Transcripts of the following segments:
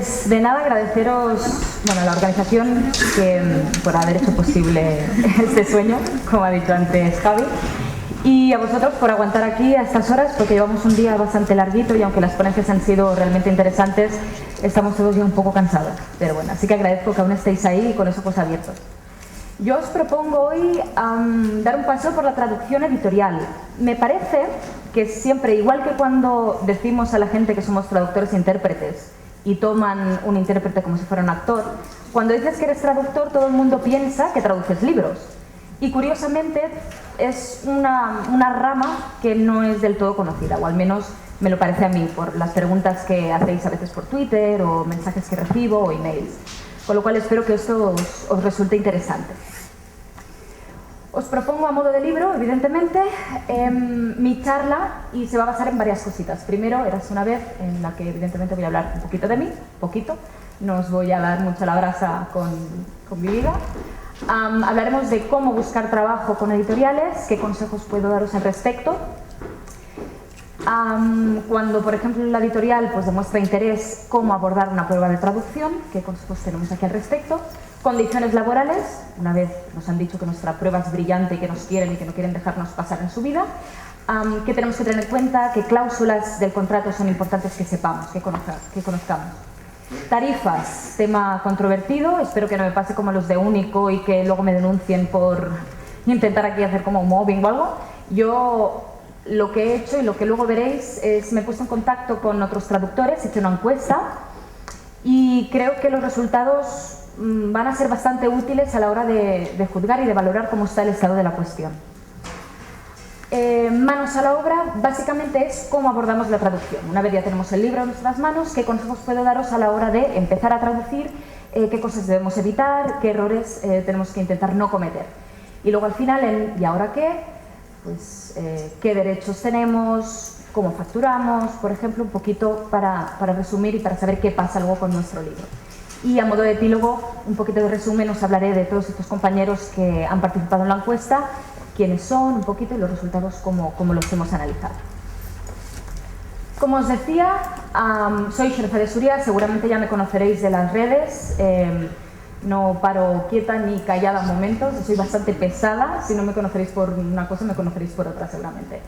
Pues de nada, agradeceros a la organización por haber hecho posible este sueño, como ha dicho antes Javi, y a vosotros por aguantar aquí a estas horas, porque llevamos un día bastante larguito y aunque las ponencias han sido realmente interesantes, estamos todos ya un poco cansados. Pero bueno, así que agradezco que aún estéis ahí y con los ojos abiertos. Yo os propongo hoy dar un paseo por la traducción editorial. Me parece que siempre, igual que cuando decimos a la gente que somos traductores e intérpretes y toman un intérprete como si fuera un actor, cuando dices que eres traductor todo el mundo piensa que traduces libros. Y curiosamente es una rama que no es del todo conocida, o al menos me lo parece a mí, por las preguntas que hacéis a veces por Twitter o mensajes que recibo o emails. Con lo cual espero que esto os resulte interesante. Os propongo a modo de libro, evidentemente, mi charla y se va a basar en varias cositas. Primero, Érase una vez, en la que evidentemente voy a hablar un poquito de mí, poquito, no os voy a dar mucha la brasa con mi vida. Hablaremos de cómo buscar trabajo con editoriales, qué consejos puedo daros al respecto. Cuando, por ejemplo, la editorial demuestra interés, cómo abordar una prueba de traducción, qué consejos tenemos aquí al respecto. Condiciones laborales, una vez nos han dicho que nuestra prueba es brillante y que nos quieren y que no quieren dejarnos pasar en su vida. ¿Qué tenemos que tener en cuenta? ¿Qué cláusulas del contrato son importantes que sepamos, que conozcamos? Tarifas, tema controvertido, espero que no me pase como los de Único y que luego me denuncien por intentar aquí hacer como mobbing o algo. Yo lo que he hecho y lo que luego veréis es me he puesto en contacto con otros traductores, he hecho una encuesta y creo que los resultados van a ser bastante útiles a la hora de juzgar y de valorar cómo está el estado de la cuestión. Manos a la obra, básicamente es cómo abordamos la traducción. Una vez ya tenemos el libro en nuestras manos, ¿qué consejos puedo daros a la hora de empezar a traducir? ¿Qué cosas debemos evitar? ¿Qué errores tenemos que intentar no cometer? Y luego al final, ¿y ahora qué? ¿Qué derechos tenemos? ¿Cómo facturamos? Por ejemplo, un poquito para resumir y para saber qué pasa luego con nuestro libro. Y a modo de epílogo, un poquito de resumen, os hablaré de todos estos compañeros que han participado en la encuesta, quiénes son, un poquito, y los resultados, cómo los hemos analizado. Como os decía, soy Xerefa de Suria, seguramente ya me conoceréis de las redes, no paro quieta ni callada en momentos, soy bastante pesada, si no me conoceréis por una cosa, me conoceréis por otra seguramente.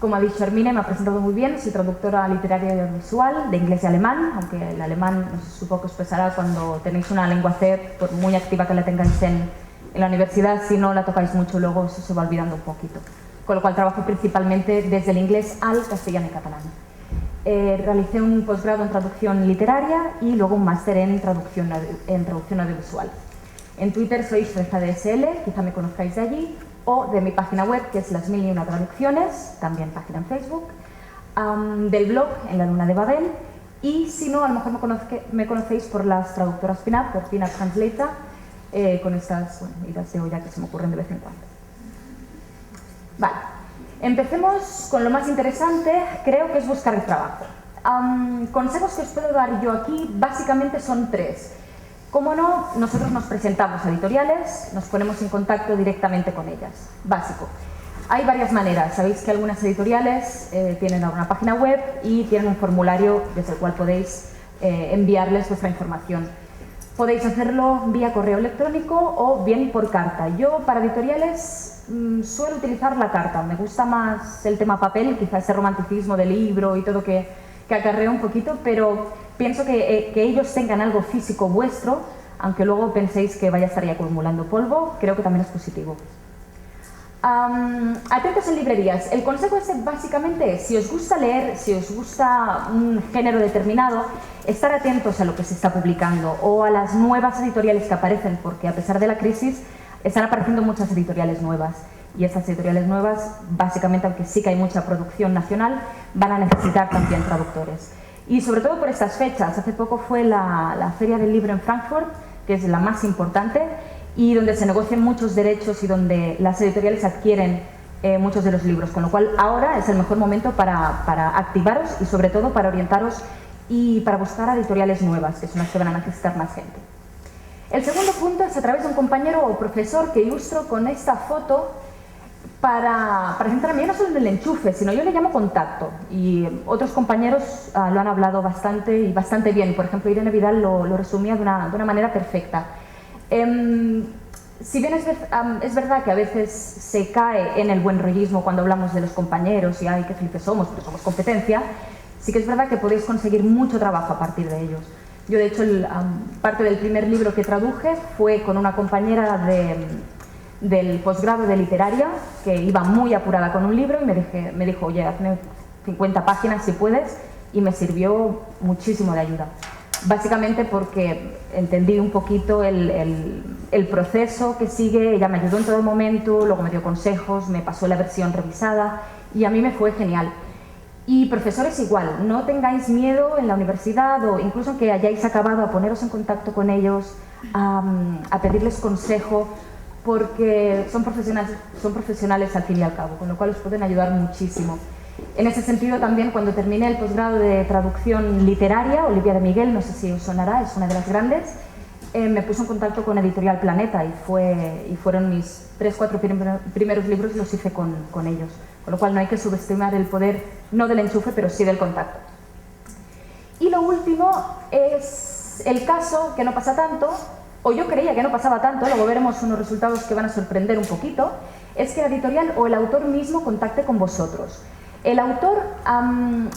Como ha dicho Hermine, me ha presentado muy bien, soy traductora literaria y audiovisual de inglés y alemán, aunque el alemán supongo que os pesará cuando tenéis una lengua C, por muy activa que la tengáis en la universidad, si no la tocáis mucho luego eso se va olvidando un poquito. Con lo cual trabajo principalmente desde el inglés al castellano y catalán. Realicé un posgrado en traducción literaria y luego un máster en traducción audiovisual. En Twitter soy XerefaDSL, quizá me conozcáis de allí, o de mi página web, que es Las Mil y Una Traducciones, también página en Facebook, del blog En la Luna de Babel, y si no, a lo mejor me conocéis por las traductoras Pin-Up, por Pin-Up Translator, con estas idas de olla que se me ocurren de vez en cuando. Vale, empecemos con lo más interesante, creo que es buscar el trabajo. Consejos que os puedo dar yo aquí básicamente son tres. Como no, nosotros nos presentamos a editoriales, nos ponemos en contacto directamente con ellas. Básico. Hay varias maneras. Sabéis que algunas editoriales tienen una página web y tienen un formulario desde el cual podéis enviarles vuestra información. Podéis hacerlo vía correo electrónico o bien por carta. Yo para editoriales suelo utilizar la carta. Me gusta más el tema papel, quizás ese romanticismo del libro y todo que acarrea un poquito, pero pienso que ellos tengan algo físico vuestro, aunque luego penséis que vaya a estar ahí acumulando polvo, creo que también es positivo. Atentos en librerías. El consejo básicamente es, si os gusta leer, si os gusta un género determinado, estar atentos a lo que se está publicando o a las nuevas editoriales que aparecen, porque a pesar de la crisis están apareciendo muchas editoriales nuevas. Y estas editoriales nuevas, básicamente, aunque sí que hay mucha producción nacional, van a necesitar también traductores. Y sobre todo por estas fechas, hace poco fue la Feria del Libro en Frankfurt, que es la más importante, y donde se negocian muchos derechos y donde las editoriales adquieren muchos de los libros, con lo cual ahora es el mejor momento para activaros y sobre todo para orientaros y para buscar a editoriales nuevas, que son las que van a necesitar más gente. El segundo punto es a través de un compañero o profesor que ilustro con esta foto. para centrarme no solo en el enchufe, sino yo le llamo contacto. Y otros compañeros lo han hablado bastante y bastante bien. Por ejemplo, Irene Vidal lo resumía de una manera perfecta. Si bien es verdad que a veces se cae en el buen rollismo cuando hablamos de los compañeros y ¡ay, qué felices somos, porque somos competencia!, sí que es verdad que podéis conseguir mucho trabajo a partir de ellos. Yo, de hecho, parte del primer libro que traduje fue con una compañera del posgrado de literaria, que iba muy apurada con un libro y me dijo, oye, hazme 50 páginas si puedes, y me sirvió muchísimo de ayuda. Básicamente porque entendí un poquito el proceso que sigue, ella me ayudó en todo momento, luego me dio consejos, me pasó la versión revisada y a mí me fue genial. Y profesores igual, no tengáis miedo en la universidad o incluso que hayáis acabado a poneros en contacto con ellos, a pedirles consejo, porque son profesionales al fin y al cabo, con lo cual os pueden ayudar muchísimo. En ese sentido también, cuando terminé el posgrado de traducción literaria, Olivia de Miguel, no sé si os sonará, es una de las grandes, me puso en contacto con Editorial Planeta y fueron mis 3-4 primeros libros, los hice con ellos. Con lo cual no hay que subestimar el poder, no del enchufe, pero sí del contacto. Y lo último es el caso que no pasa tanto, o yo creía que no pasaba tanto, luego veremos unos resultados que van a sorprender un poquito, es que la editorial o el autor mismo contacte con vosotros. El autor,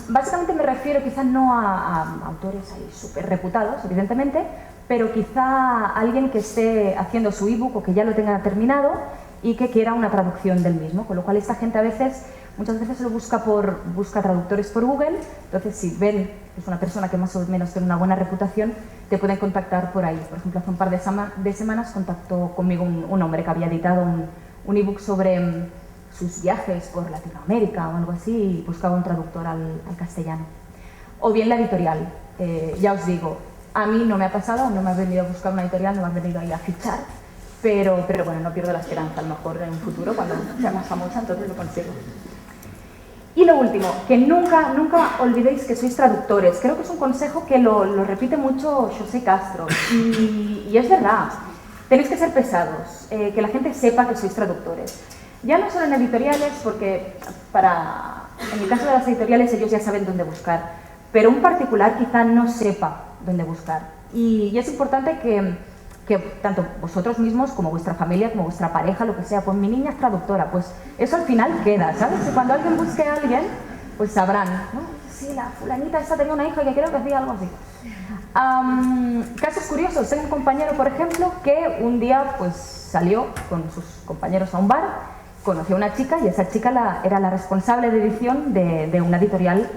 básicamente me refiero quizá no a autores ahí súper reputados, evidentemente, pero quizá a alguien que esté haciendo su ebook o que ya lo tenga terminado y que quiera una traducción del mismo, con lo cual esta gente muchas veces lo busca traductores por Google, entonces si ven que es una persona que más o menos tiene una buena reputación, te pueden contactar por ahí. Por ejemplo, hace un par de semanas contactó conmigo un hombre que había editado un ebook sobre sus viajes por Latinoamérica o algo así y buscaba un traductor al castellano. O bien la editorial, ya os digo, a mí no me ha pasado, no me ha venido a buscar una editorial, no me ha venido ahí a fichar, pero bueno, no pierdo la esperanza, a lo mejor en un futuro, cuando sea más famosa, entonces lo consigo. Y lo último, que nunca olvidéis que sois traductores. Creo que es un consejo que lo repite mucho José Castro, y es verdad. Tenéis que ser pesados, que la gente sepa que sois traductores. Ya no solo en editoriales, porque en el caso de las editoriales ellos ya saben dónde buscar, pero un particular quizá no sepa dónde buscar. Y es importante que tanto vosotros mismos como vuestra familia, como vuestra pareja, lo que sea, pues mi niña es traductora, pues eso al final queda, ¿sabes? Y cuando alguien busque a alguien, pues sabrán, ¿no? Sí, la fulanita esta tenía una hija que creo que hacía algo así. Casos curiosos, tengo un compañero, por ejemplo, que un día pues salió con sus compañeros a un bar, conoció a una chica y esa chica era la responsable de edición de una editorial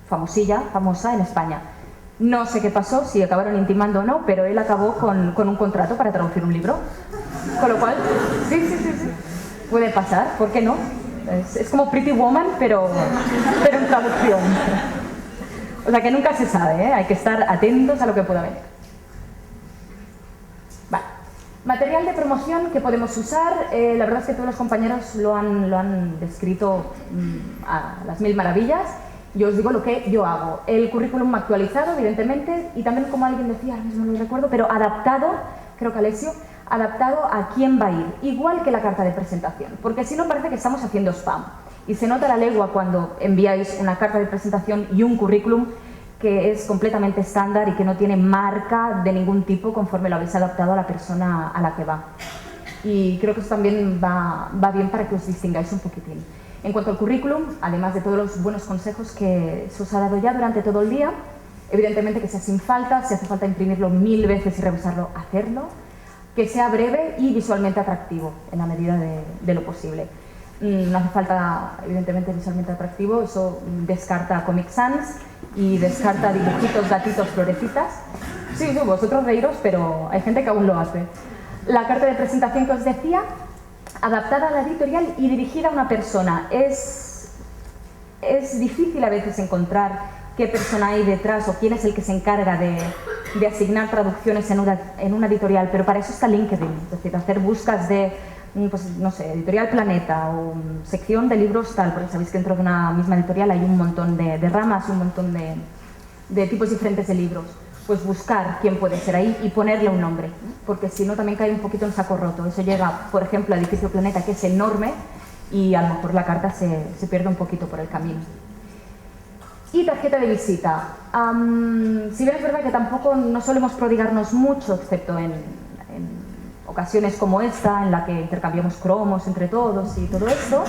famosa en España. No sé qué pasó, si acabaron intimando o no, pero él acabó con un contrato para traducir un libro. Con lo cual, sí, puede pasar, ¿por qué no? Es como Pretty Woman, pero en traducción. O sea que nunca se sabe, ¿eh? Hay que estar atentos a lo que pueda venir. Vale. Material de promoción que podemos usar, la verdad es que todos los compañeros lo han descrito a las mil maravillas. Yo os digo lo que yo hago. El currículum actualizado, evidentemente, y también, como alguien decía, ahora mismo no lo recuerdo, pero adaptado, creo que Alessio, adaptado a quién va a ir, igual que la carta de presentación, porque si no parece que estamos haciendo spam. Y se nota la legua cuando enviáis una carta de presentación y un currículum que es completamente estándar y que no tiene marca de ningún tipo conforme lo habéis adaptado a la persona a la que va. Y creo que eso también va bien para que os distingáis un poquitín. En cuanto al currículum, además de todos los buenos consejos que se os ha dado ya durante todo el día, evidentemente que sea sin falta, si hace falta imprimirlo 1000 veces y revisarlo, hacerlo, que sea breve y visualmente atractivo en la medida de lo posible. No hace falta, evidentemente, visualmente atractivo, eso descarta Comic Sans y descarta dibujitos, gatitos, florecitas. Sí, vosotros reíros, pero hay gente que aún lo hace. La carta de presentación que os decía, adaptada a la editorial y dirigida a una persona. Es difícil a veces encontrar qué persona hay detrás o quién es el que se encarga de asignar traducciones en una editorial, pero para eso está LinkedIn, es decir, hacer búsquedas de, pues, no sé, Editorial Planeta o sección de libros tal, porque sabéis que dentro de una misma editorial hay un montón de ramas, un montón de tipos diferentes de libros. Pues buscar quién puede ser ahí y ponerle un nombre, porque si no también cae un poquito en saco roto. Eso llega, por ejemplo, a Edificio Planeta, que es enorme, y a lo mejor la carta se pierde un poquito por el camino. Y tarjeta de visita. Si bien es verdad que tampoco no solemos prodigarnos mucho, excepto en ocasiones como esta, en la que intercambiamos cromos entre todos y todo esto,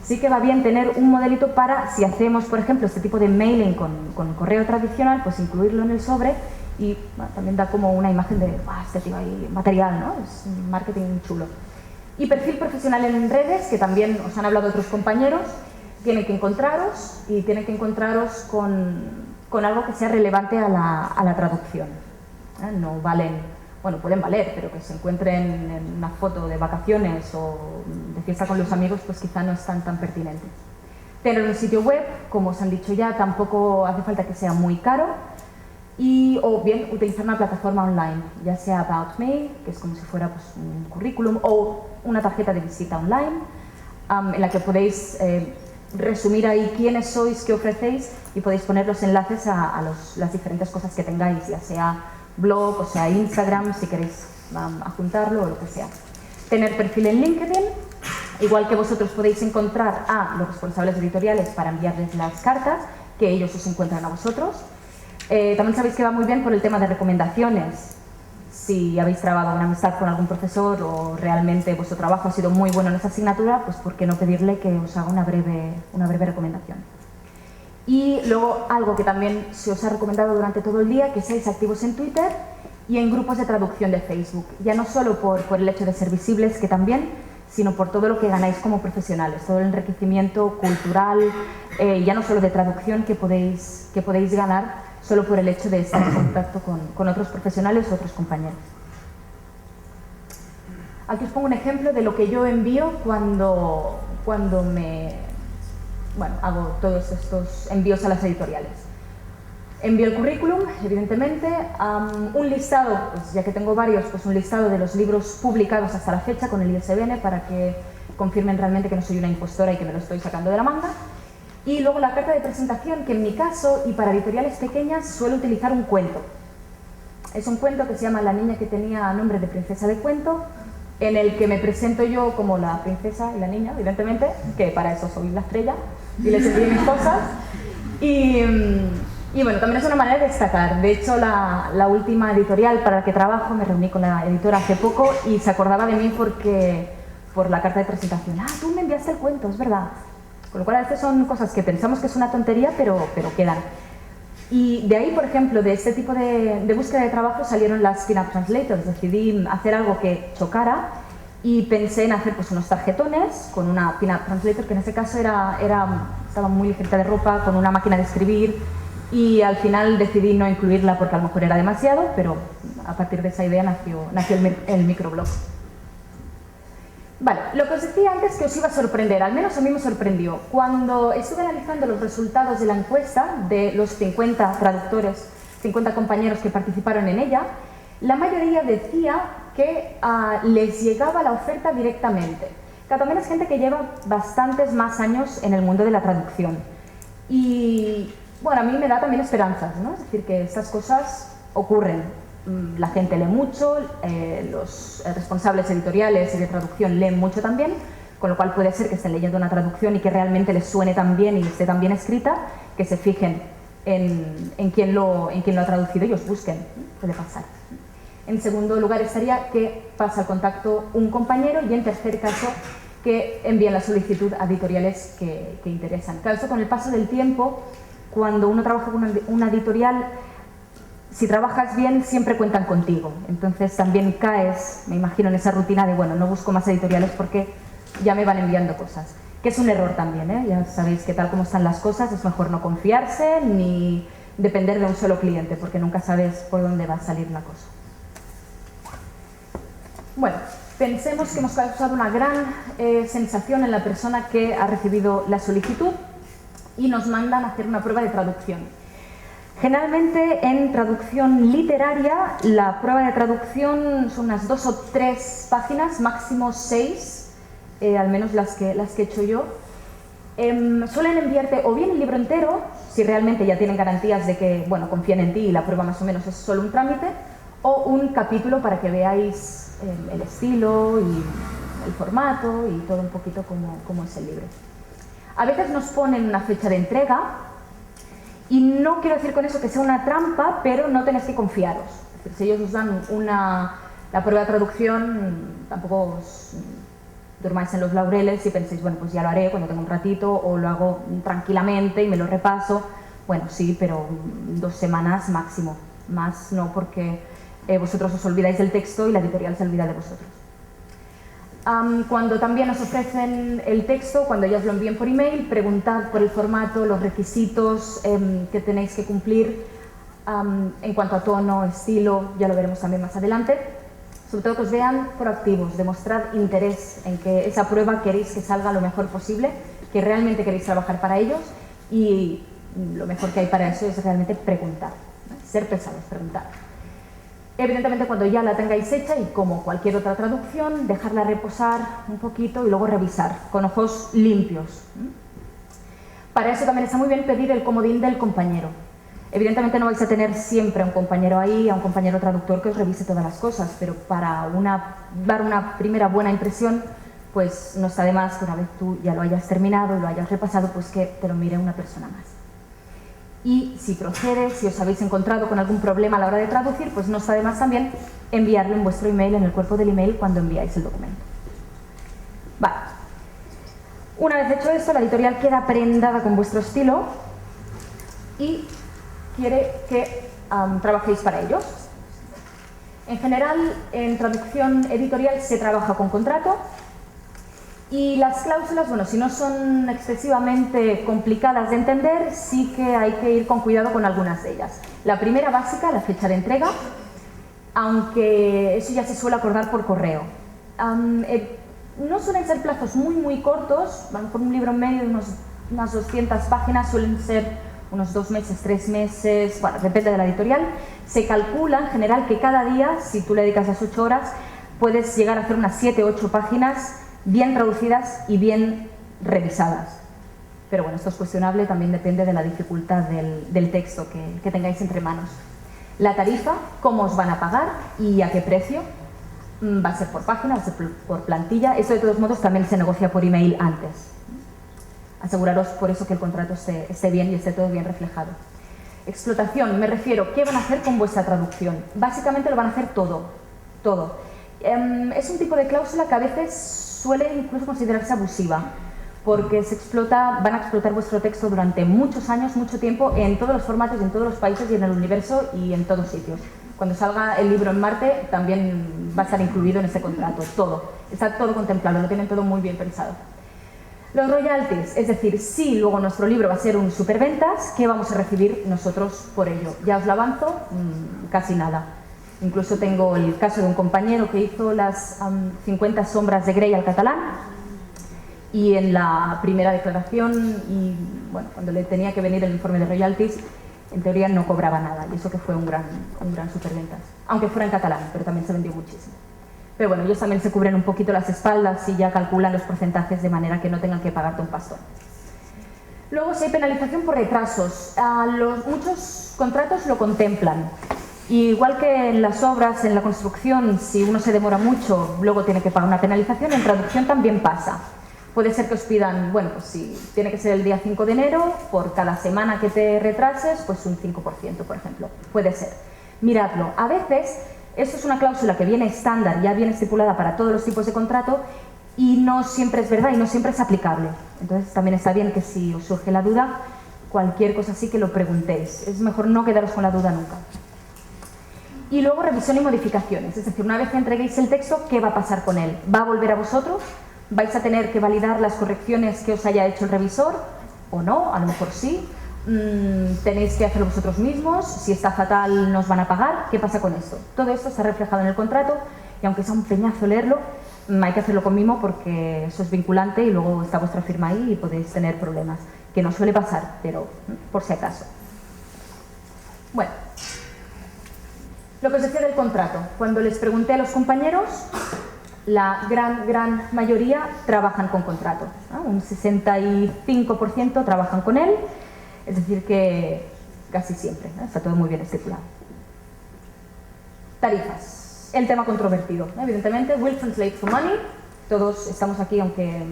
sí que va bien tener un modelito para, si hacemos, por ejemplo, este tipo de mailing con correo tradicional, pues incluirlo en el sobre y bueno, también da como una imagen de este tipo ahí material, ¿no? Es un marketing chulo. Y perfil profesional en redes, que también os han hablado otros compañeros, tienen que encontraros y tienen que encontraros con algo que sea relevante a la traducción. No valen, bueno, pueden valer, pero que se encuentren en una foto de vacaciones o de fiesta con los amigos, pues quizá no es tan pertinente. Tener un sitio web, como os han dicho ya, tampoco hace falta que sea muy caro. O bien utilizar una plataforma online, ya sea About Me, que es como si fuera pues, un currículum, o una tarjeta de visita online, en la que podéis resumir ahí quiénes sois, qué ofrecéis, y podéis poner los enlaces a las diferentes cosas que tengáis, ya sea blog o sea Instagram, si queréis adjuntarlo o lo que sea. Tener perfil en LinkedIn, igual que vosotros podéis encontrar a los responsables editoriales para enviarles las cartas, que ellos os encuentran a vosotros. También sabéis que va muy bien por el tema de recomendaciones. Si habéis trabado una amistad con algún profesor o realmente vuestro trabajo ha sido muy bueno en esa asignatura, pues ¿por qué no pedirle que os haga una breve recomendación? Y luego algo que también se os ha recomendado durante todo el día, que seáis activos en Twitter y en grupos de traducción de Facebook. Ya no solo por el hecho de ser visibles, que también, sino por todo lo que ganáis como profesionales, todo el enriquecimiento cultural, ya no solo de traducción que podéis ganar solo por el hecho de estar en contacto con otros profesionales o otros compañeros. Aquí os pongo un ejemplo de lo que yo envío cuando hago todos estos envíos a las editoriales. Envío el currículum, evidentemente, un listado, pues ya que tengo varios, pues un listado de los libros publicados hasta la fecha con el ISBN para que confirmen realmente que no soy una impostora y que me lo estoy sacando de la manga. Y luego la carta de presentación, que en mi caso y para editoriales pequeñas suelo utilizar un cuento. Es un cuento que se llama La niña que tenía nombre de princesa de cuento, en el que me presento yo como la princesa y la niña, evidentemente, que para eso soy la estrella, y les envío mis cosas. Y bueno, también es una manera de destacar. De hecho, la última editorial para la que trabajo, me reuní con la editora hace poco y se acordaba de mí por la carta de presentación. Tú me enviaste el cuento, es verdad. Con lo cual a veces son cosas que pensamos que es una tontería, pero quedan. Y de ahí, por ejemplo, de este tipo de búsqueda de trabajo salieron las pin-up translators. Decidí hacer algo que chocara y pensé en hacer pues, unos tarjetones con una pin-up translator, que en ese caso estaba muy ligerita de ropa, con una máquina de escribir, y al final decidí no incluirla porque a lo mejor era demasiado, pero a partir de esa idea nació el microblog. Vale, lo que os decía antes que os iba a sorprender, al menos a mí me sorprendió. Cuando estuve analizando los resultados de la encuesta de los 50 traductores, 50 compañeros que participaron en ella, la mayoría decía que les llegaba la oferta directamente. Que también es gente que lleva bastantes más años en el mundo de la traducción. Y bueno, a mí me da también esperanzas, ¿no? Es decir, que estas cosas ocurren. La gente lee mucho, los responsables editoriales y de traducción leen mucho también, con lo cual puede ser que estén leyendo una traducción y que realmente les suene tan bien y esté tan bien escrita, que se fijen en quién lo ha traducido y os busquen. Puede pasar. En segundo lugar estaría que pasa el contacto un compañero y en tercer caso que envíen la solicitud a editoriales que interesan. Claro, esto con el paso del tiempo, cuando uno trabaja con una editorial, si trabajas bien, siempre cuentan contigo. Entonces también caes, me imagino, en esa rutina de, bueno, no busco más editoriales porque ya me van enviando cosas. Que es un error también, ¿eh? Ya sabéis que tal como están las cosas es mejor no confiarse ni depender de un solo cliente, porque nunca sabes por dónde va a salir la cosa. Bueno, pensemos que hemos causado una gran sensación en la persona que ha recibido la solicitud y nos mandan a hacer una prueba de traducción. Generalmente en traducción literaria la prueba de traducción son unas 2 o 3 páginas, máximo 6, al menos las que he hecho yo. Suelen enviarte o bien el libro entero, si realmente ya tienen garantías de que, bueno, confían en ti y la prueba más o menos es solo un trámite, o un capítulo para que veáis el estilo el formato y todo un poquito cómo es el libro. A veces nos ponen una fecha de entrega y no quiero decir con eso que sea una trampa, pero no tenéis que confiaros. Es decir, si ellos os dan la prueba de traducción, tampoco os durmáis en los laureles y penséis, bueno, pues ya lo haré cuando tenga un ratito o lo hago tranquilamente y me lo repaso. Bueno, sí, pero 2 semanas máximo, más no, porque vosotros os olvidáis del texto y la editorial se olvida de vosotros. Cuando también os ofrecen el texto, cuando ya os lo envíen por email, preguntad por el formato, los requisitos que tenéis que cumplir en cuanto a tono, estilo, ya lo veremos también más adelante. Sobre todo que os vean proactivos, demostrad interés en que esa prueba queréis que salga lo mejor posible, que realmente queréis trabajar para ellos, y lo mejor que hay para eso es realmente preguntar, ¿no? Ser pesados, preguntar. Evidentemente, cuando ya la tengáis hecha, y como cualquier otra traducción, dejarla reposar un poquito y luego revisar con ojos limpios. Para eso también está muy bien pedir el comodín del compañero. Evidentemente no vais a tener siempre a un compañero ahí, a un compañero traductor que os revise todas las cosas, pero para dar una primera buena impresión, pues no está de más que una vez tú ya lo hayas terminado y lo hayas repasado, pues que te lo mire una persona más. Y si procede, si os habéis encontrado con algún problema a la hora de traducir, pues no está de más también enviarlo en vuestro email, en el cuerpo del email, cuando enviáis el documento. Vale. Una vez hecho esto, la editorial queda prendada con vuestro estilo y quiere que trabajéis para ellos. En general, en traducción editorial se trabaja con contrato. Y las cláusulas, bueno, si no son excesivamente complicadas de entender, sí que hay que ir con cuidado con algunas de ellas. La primera básica, la fecha de entrega, aunque eso ya se suele acordar por correo. No suelen ser plazos muy cortos, a lo mejor un libro en medio de unas 200 páginas, suelen ser unos 2 meses, 3 meses, bueno, depende de la editorial. Se calcula en general que cada día, si tú le dedicas las 8 horas, puedes llegar a hacer unas 7 o 8 páginas bien traducidas y bien revisadas. Pero bueno, esto es cuestionable, también depende de la dificultad del texto que tengáis entre manos. La tarifa, cómo os van a pagar y a qué precio. Va a ser por página, va a ser por plantilla. Esto de todos modos también se negocia por email antes. Aseguraros por eso que el contrato esté bien y esté todo bien reflejado. Explotación, me refiero, ¿qué van a hacer con vuestra traducción? Básicamente lo van a hacer todo. Es un tipo de cláusula que a veces suele incluso considerarse abusiva, porque van a explotar vuestro texto durante muchos años, mucho tiempo, en todos los formatos, en todos los países y en el universo y en todos sitios. Cuando salga el libro en Marte también va a estar incluido en ese contrato, todo. Está todo contemplado, lo tienen todo muy bien pensado. Los royalties, es decir, si luego nuestro libro va a ser un superventas, ¿qué vamos a recibir nosotros por ello? Ya os lo avanzo, casi nada. Incluso tengo el caso de un compañero que hizo las 50 sombras de Grey al catalán, y en la primera declaración, y bueno, cuando le tenía que venir el informe de royalties, en teoría no cobraba nada, y eso que fue un gran superventas. Aunque fuera en catalán, pero también se vendió muchísimo. Pero bueno, ellos también se cubren un poquito las espaldas y ya calculan los porcentajes de manera que no tengan que pagarte un pastón. Luego, si hay penalización por retrasos, muchos contratos lo contemplan. Y igual que en las obras, en la construcción, si uno se demora mucho, luego tiene que pagar una penalización, en traducción también pasa. Puede ser que os pidan, bueno, pues si tiene que ser el día 5 de enero, por cada semana que te retrases, pues un 5%, por ejemplo. Puede ser. Miradlo. A veces, esto es una cláusula que viene estándar, ya viene estipulada para todos los tipos de contrato, y no siempre es verdad y no siempre es aplicable. Entonces también está bien que si os surge la duda, cualquier cosa así que lo preguntéis. Es mejor no quedaros con la duda nunca. Y luego revisión y modificaciones, es decir, una vez que entreguéis el texto, ¿qué va a pasar con él? ¿Va a volver a vosotros? ¿Vais a tener que validar las correcciones que os haya hecho el revisor? ¿O no? A lo mejor sí. ¿Tenéis que hacerlo vosotros mismos? Si está fatal, ¿nos van a pagar? ¿Qué pasa con esto? Todo esto está reflejado en el contrato y aunque sea un peñazo leerlo, hay que hacerlo con mimo porque eso es vinculante y luego está vuestra firma ahí y podéis tener problemas, que no suele pasar, pero por si acaso. Bueno. Lo que os decía del contrato. Cuando les pregunté a los compañeros, la gran mayoría trabajan con contrato, ¿no? Un 65% trabajan con él, es decir que casi siempre, ¿no? Está todo muy bien estipulado. Tarifas. El tema controvertido, ¿no? Evidentemente, will translate for money. todos estamos aquí, aunque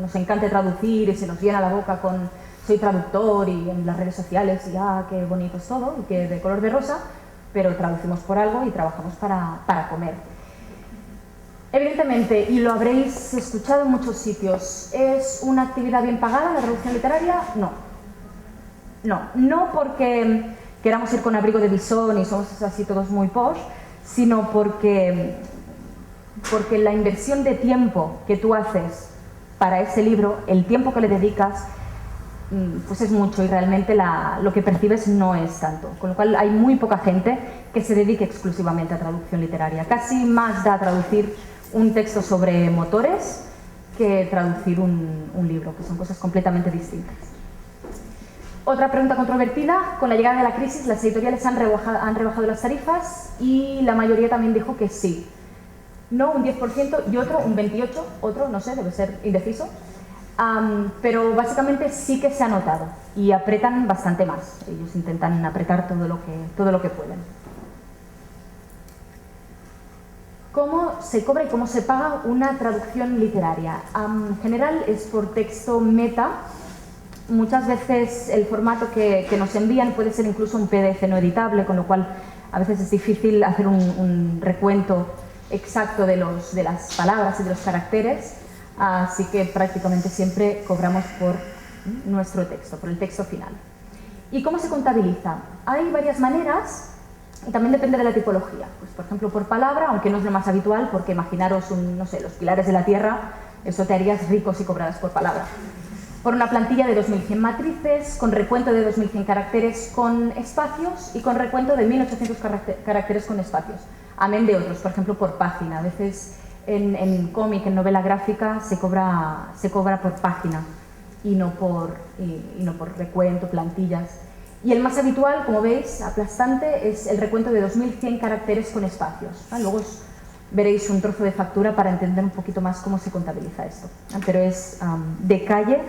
nos encante traducir y se nos llena la boca con soy traductor y en las redes sociales y qué bonito es todo y qué de color de rosa, pero traducimos por algo y trabajamos para comer. Evidentemente, y lo habréis escuchado en muchos sitios, ¿es una actividad bien pagada la traducción literaria? No. No porque queramos ir con abrigo de visón y somos así todos muy posh, sino porque la inversión de tiempo que tú haces para ese libro, el tiempo que le dedicas, pues es mucho y realmente lo que percibes no es tanto. Con lo cual hay muy poca gente que se dedique exclusivamente a traducción literaria. Casi más da traducir un texto sobre motores que traducir un libro, que son cosas completamente distintas. Otra pregunta controvertida: con la llegada de la crisis, las editoriales han rebajado las tarifas y la mayoría también dijo que sí. No, un 10% y otro, un 28%, otro, no sé, debe ser indeciso. Pero básicamente sí que se ha notado y apretan bastante más. Ellos intentan apretar todo lo que pueden. ¿Cómo se cobra y cómo se paga una traducción literaria? En general es por texto meta. Muchas veces el formato que nos envían puede ser incluso un PDF no editable, con lo cual a veces es difícil hacer un recuento exacto de las palabras y de los caracteres, así que prácticamente siempre cobramos por nuestro texto, por el texto final. ¿Y cómo se contabiliza? Hay varias maneras y también depende de la tipología. Pues, por ejemplo, por palabra, aunque no es lo más habitual, porque imaginaros, no sé, los pilares de la Tierra, eso te harías rico si cobraras por palabra. Por una plantilla de 2100 matrices, con recuento de 2100 caracteres con espacios y con recuento de 1800 caracteres con espacios. Amén de otros, por ejemplo, por página. A veces en cómic, en novela gráfica, se cobra por página y no por recuento, plantillas. Y el más habitual, como veis, aplastante, es el recuento de 2100 caracteres con espacios. Luego veréis un trozo de factura para entender un poquito más cómo se contabiliza esto. Pero es de calle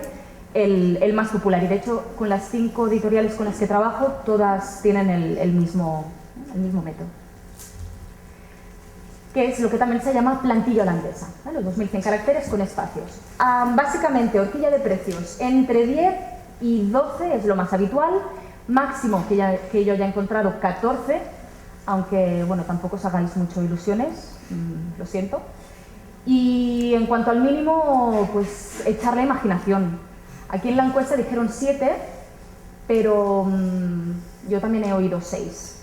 el más popular. Y de hecho, con las 5 editoriales con las que trabajo, todas tienen el mismo método, que es lo que también se llama plantilla holandesa, los 2100 caracteres con espacios. Básicamente, horquilla de precios entre 10 y 12 es lo más habitual, máximo que yo haya encontrado 14, aunque bueno, tampoco os hagáis mucho ilusiones, lo siento. Y en cuanto al mínimo, pues echar la imaginación. Aquí en la encuesta dijeron 7, pero yo también he oído 6.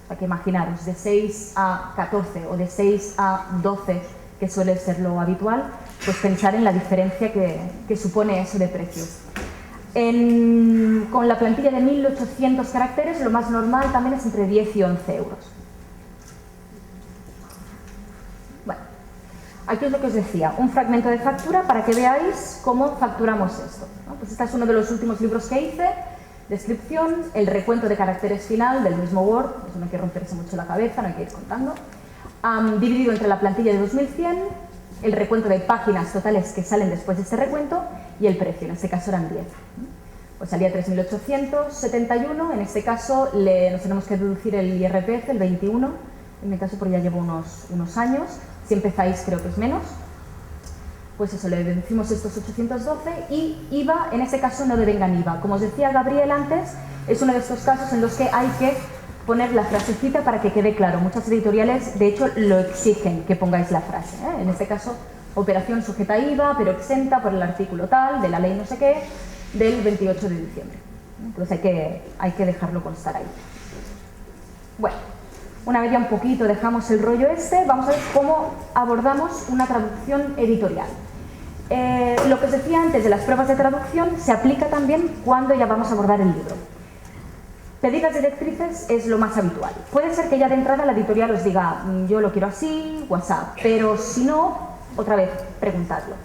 O sea que imaginaros, de 6 a 14 o de 6 a 12, que suele ser lo habitual, pues pensar en la diferencia que supone eso de precios. Con la plantilla de 1800 caracteres, lo más normal también es entre 10 y 11 euros. Bueno, aquí es lo que os decía, un fragmento de factura para que veáis cómo facturamos esto, ¿no? Pues este es uno de los últimos libros que hice. Descripción, el recuento de caracteres final del mismo Word, eso no hay que romperse mucho la cabeza, no hay que ir contando, dividido entre la plantilla de 2100, el recuento de páginas totales que salen después de este recuento y el precio, en este caso eran 10. Pues salía 3.871, en este caso nos tenemos que deducir el IRPF, el 21, en mi caso porque ya llevo unos años, si empezáis creo que es menos. Pues eso, le deducimos estos 812 y IVA, en ese caso no devengan IVA. Como os decía Gabriel antes, es uno de estos casos en los que hay que poner la frasecita para que quede claro. Muchas editoriales, de hecho, lo exigen que pongáis la frase, ¿eh? En este caso, operación sujeta a IVA, pero exenta por el artículo tal, de la ley no sé qué, del 28 de diciembre. Entonces hay que dejarlo constar ahí. Bueno. Una vez ya un poquito dejamos el rollo vamos a ver cómo abordamos una traducción editorial. Lo que os decía antes de las pruebas de traducción se aplica también cuando ya vamos a abordar el libro. Pedir las directrices es lo más habitual. Puede ser que ya de entrada la editorial os diga yo lo quiero así, WhatsApp, pero si no, otra vez, preguntadlo.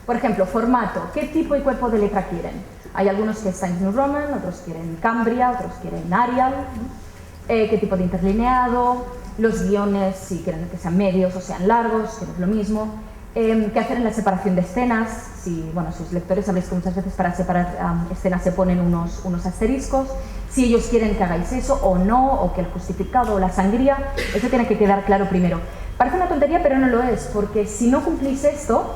Por ejemplo, formato, ¿qué tipo y cuerpo de letra quieren? Hay algunos que Times New Roman, otros quieren Cambria, otros quieren Arial. Qué tipo de interlineado, los guiones, si quieren que sean medios o sean largos, que no es lo mismo, qué hacer en la separación de escenas, si, bueno, sus lectores sabéis que muchas veces para separar escenas se ponen unos asteriscos, si ellos quieren que hagáis eso o no, o que el justificado o la sangría, eso tiene que quedar claro primero. Parece una tontería, pero no lo es, porque si no cumplís esto,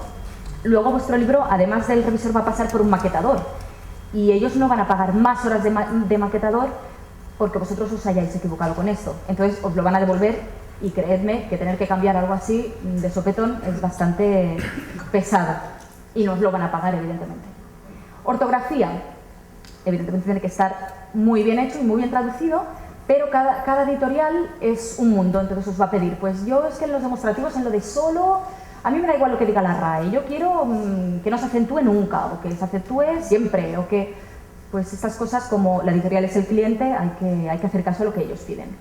luego vuestro libro, además del revisor, va a pasar por un maquetador. Y ellos no van a pagar más horas de maquetador porque vosotros os hayáis equivocado con esto. Entonces os lo van a devolver y creedme que tener que cambiar algo así de sopetón es bastante pesado y no os lo van a pagar, evidentemente. Ortografía, evidentemente tiene que estar muy bien hecho y muy bien traducido, pero cada editorial es un mundo, entonces os va a pedir, pues yo es que en los demostrativos, en lo de solo, a mí me da igual lo que diga la RAE, yo quiero que no se acentúe nunca, o que se acentúe siempre, o que, pues estas cosas, como la editorial es el cliente, hay que hacer caso a lo que ellos piden.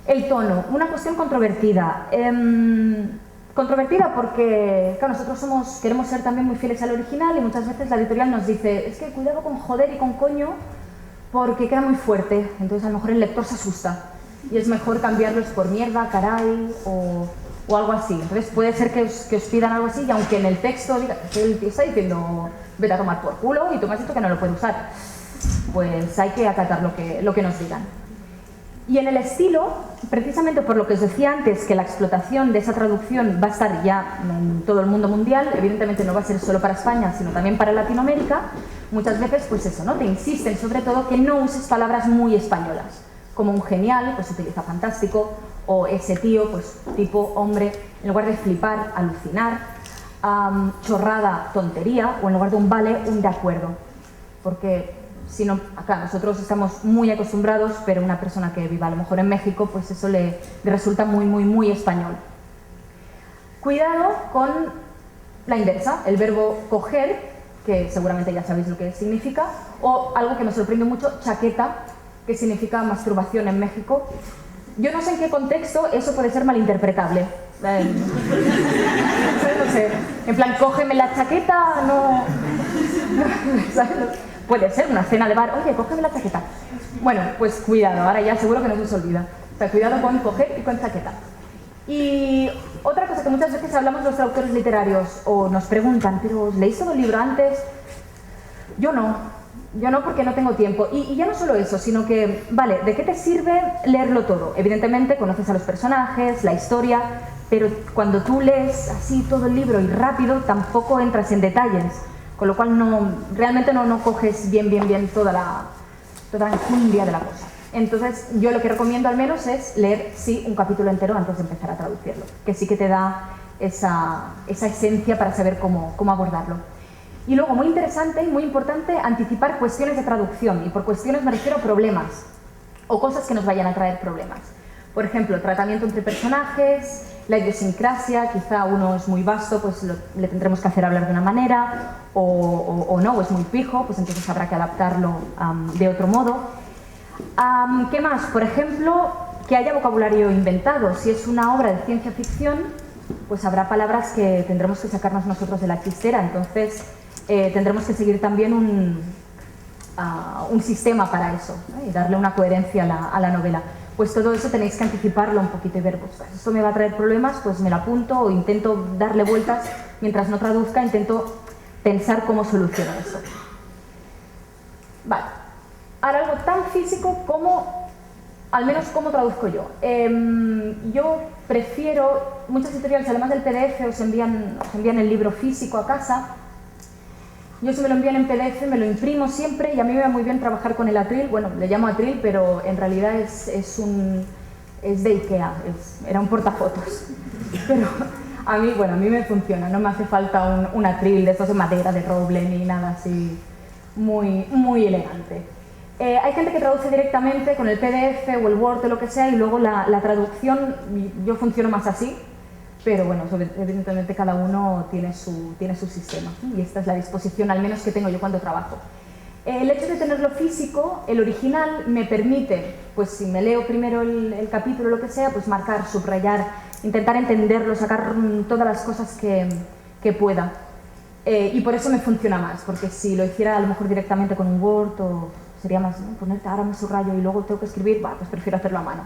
El tono, una cuestión controvertida. Controvertida porque, claro, nosotros queremos ser también muy fieles al original y muchas veces la editorial nos dice, es que cuidado con joder y con coño porque queda muy fuerte, entonces a lo mejor el lector se asusta y es mejor cambiarlos por mierda, caray o algo así. Entonces puede ser que os pidan algo así y aunque en el texto diga, el tío está diciendo vete a tomar por culo y tú me has dicho que no lo puede usar, pues hay que acatar lo que nos digan. Y en el estilo, precisamente por lo que os decía antes, que la explotación de esa traducción va a estar ya en todo el mundo mundial, evidentemente no va a ser solo para España, sino también para Latinoamérica, muchas veces, pues eso, ¿no? Te insisten sobre todo que no uses palabras muy españolas, como un genial, pues utiliza fantástico, o ese tío, pues tipo hombre, en lugar de flipar, alucinar, chorrada, tontería, o en lugar de un vale, un de acuerdo, porque si no, acá nosotros estamos muy acostumbrados, pero una persona que viva a lo mejor en México, pues eso le resulta muy español. Cuidado con la inversa, el verbo coger, que seguramente ya sabéis lo que significa, o algo que me sorprende mucho, chaqueta, que significa masturbación en México. Yo no sé en qué contexto eso puede ser malinterpretable. No sé, en plan, cógeme la chaqueta, no ¿sabes? Puede ser una cena de bar, oye, cógeme la chaqueta. Bueno, pues cuidado, ahora ya seguro que no se os olvida. O sea, cuidado con coger y con chaqueta. Y otra cosa que muchas veces hablamos los traductores literarios o nos preguntan, ¿pero os leéis todo el libro antes? Yo no porque no tengo tiempo. Y ya no solo eso, sino que, vale, ¿de qué te sirve leerlo todo? Evidentemente conoces a los personajes, la historia, pero cuando tú lees así todo el libro y rápido, tampoco entras en detalles. Con lo cual realmente no coges bien toda la enjundia de la cosa. Entonces yo lo que recomiendo al menos es leer sí un capítulo entero antes de empezar a traducirlo, que sí que te da esa esencia para saber cómo abordarlo. Y luego, muy interesante y muy importante, anticipar cuestiones de traducción, y por cuestiones me refiero a problemas o cosas que nos vayan a traer problemas. Por ejemplo, tratamiento entre personajes, la idiosincrasia, quizá uno es muy vasto, pues le tendremos que hacer hablar de una manera, o no, o es muy pijo, pues entonces habrá que adaptarlo de otro modo. ¿Qué más? Por ejemplo, que haya vocabulario inventado. Si es una obra de ciencia ficción, pues habrá palabras que tendremos que sacarnos nosotros de la chistera, entonces tendremos que seguir también un sistema para eso, ¿no? Y darle una coherencia a la novela. Pues todo eso tenéis que anticiparlo un poquito y ver, pues esto me va a traer problemas, pues me lo apunto o intento darle vueltas mientras no traduzca, intento pensar cómo soluciono eso. Vale, ahora algo tan físico como, al menos cómo traduzco yo. Yo prefiero, muchas editoriales además del PDF os envían el libro físico a casa. Yo si me lo envían en PDF me lo imprimo siempre y a mí me va muy bien trabajar con el atril. Bueno, le llamo atril, pero en realidad es de Ikea, era un portafotos. Pero a mí me funciona, no me hace falta un atril de estos de madera, de roble, ni nada así muy elegante. Hay gente que traduce directamente con el PDF o el Word o lo que sea y luego la traducción, yo funciono más así. Pero bueno, evidentemente cada uno tiene su sistema y esta es la disposición al menos que tengo yo cuando trabajo. El hecho de tenerlo físico, el original, me permite, pues si me leo primero el capítulo o lo que sea, pues marcar, subrayar, intentar entenderlo, sacar todas las cosas que pueda. Y por eso me funciona más, porque si lo hiciera a lo mejor directamente con un Word o sería más, ¿no? Ponerte ahora me subrayo y luego tengo que escribir, pues prefiero hacerlo a mano.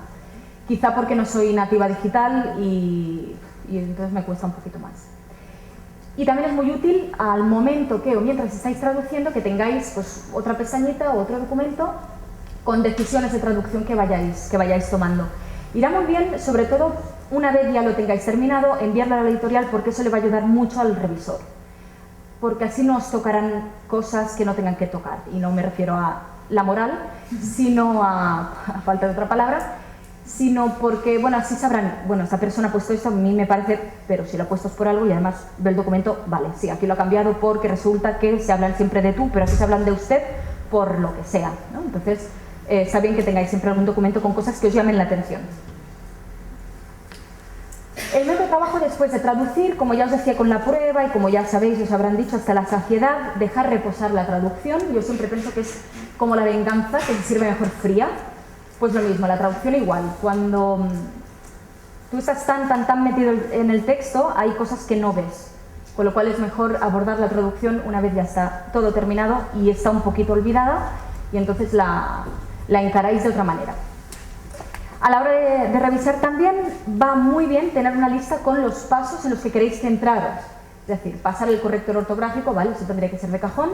Quizá porque no soy nativa digital y entonces me cuesta un poquito más. Y también es muy útil al momento que, o mientras estáis traduciendo, que tengáis pues, otra pestañita o otro documento con decisiones de traducción que vayáis tomando. Irá muy bien, sobre todo una vez ya lo tengáis terminado, enviarlo a la editorial porque eso le va a ayudar mucho al revisor. Porque así no os tocarán cosas que no tengan que tocar. Y no me refiero a la moral, sino a falta de otra palabra, sino porque, bueno, así sabrán, bueno, esta persona ha puesto esto, a mí me parece, pero si lo ha puesto es por algo y además ve el documento, vale, sí, aquí lo ha cambiado porque resulta que se hablan siempre de tú, pero aquí se hablan de usted por lo que sea, ¿no? Entonces, está bien que tengáis siempre algún documento con cosas que os llamen la atención. El método de trabajo después de traducir, como ya os decía con la prueba y como ya sabéis, os habrán dicho hasta la saciedad, dejar reposar la traducción. Yo siempre pienso que es como la venganza, que se sirve mejor fría. Pues lo mismo, la traducción igual. Cuando tú estás tan metido en el texto, hay cosas que no ves. Con lo cual es mejor abordar la traducción una vez ya está todo terminado y está un poquito olvidada y entonces la encaráis de otra manera. A la hora de revisar también va muy bien tener una lista con los pasos en los que queréis centraros. Es decir, pasar el corrector ortográfico, vale, eso tendría que ser de cajón,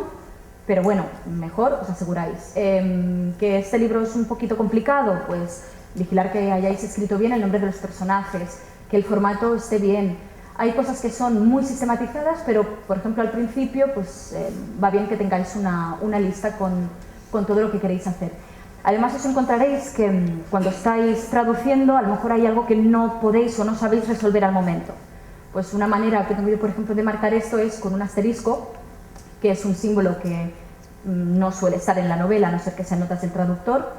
pero bueno, mejor os aseguráis. Que este libro es un poquito complicado, pues vigilar que hayáis escrito bien el nombre de los personajes, que el formato esté bien. Hay cosas que son muy sistematizadas, pero por ejemplo al principio pues va bien que tengáis una lista con todo lo que queréis hacer. Además os encontraréis que cuando estáis traduciendo a lo mejor hay algo que no podéis o no sabéis resolver al momento. Pues una manera que tengo yo por ejemplo de marcar esto es con un asterisco, que es un símbolo que no suele estar en la novela, a no ser que sean notas del traductor.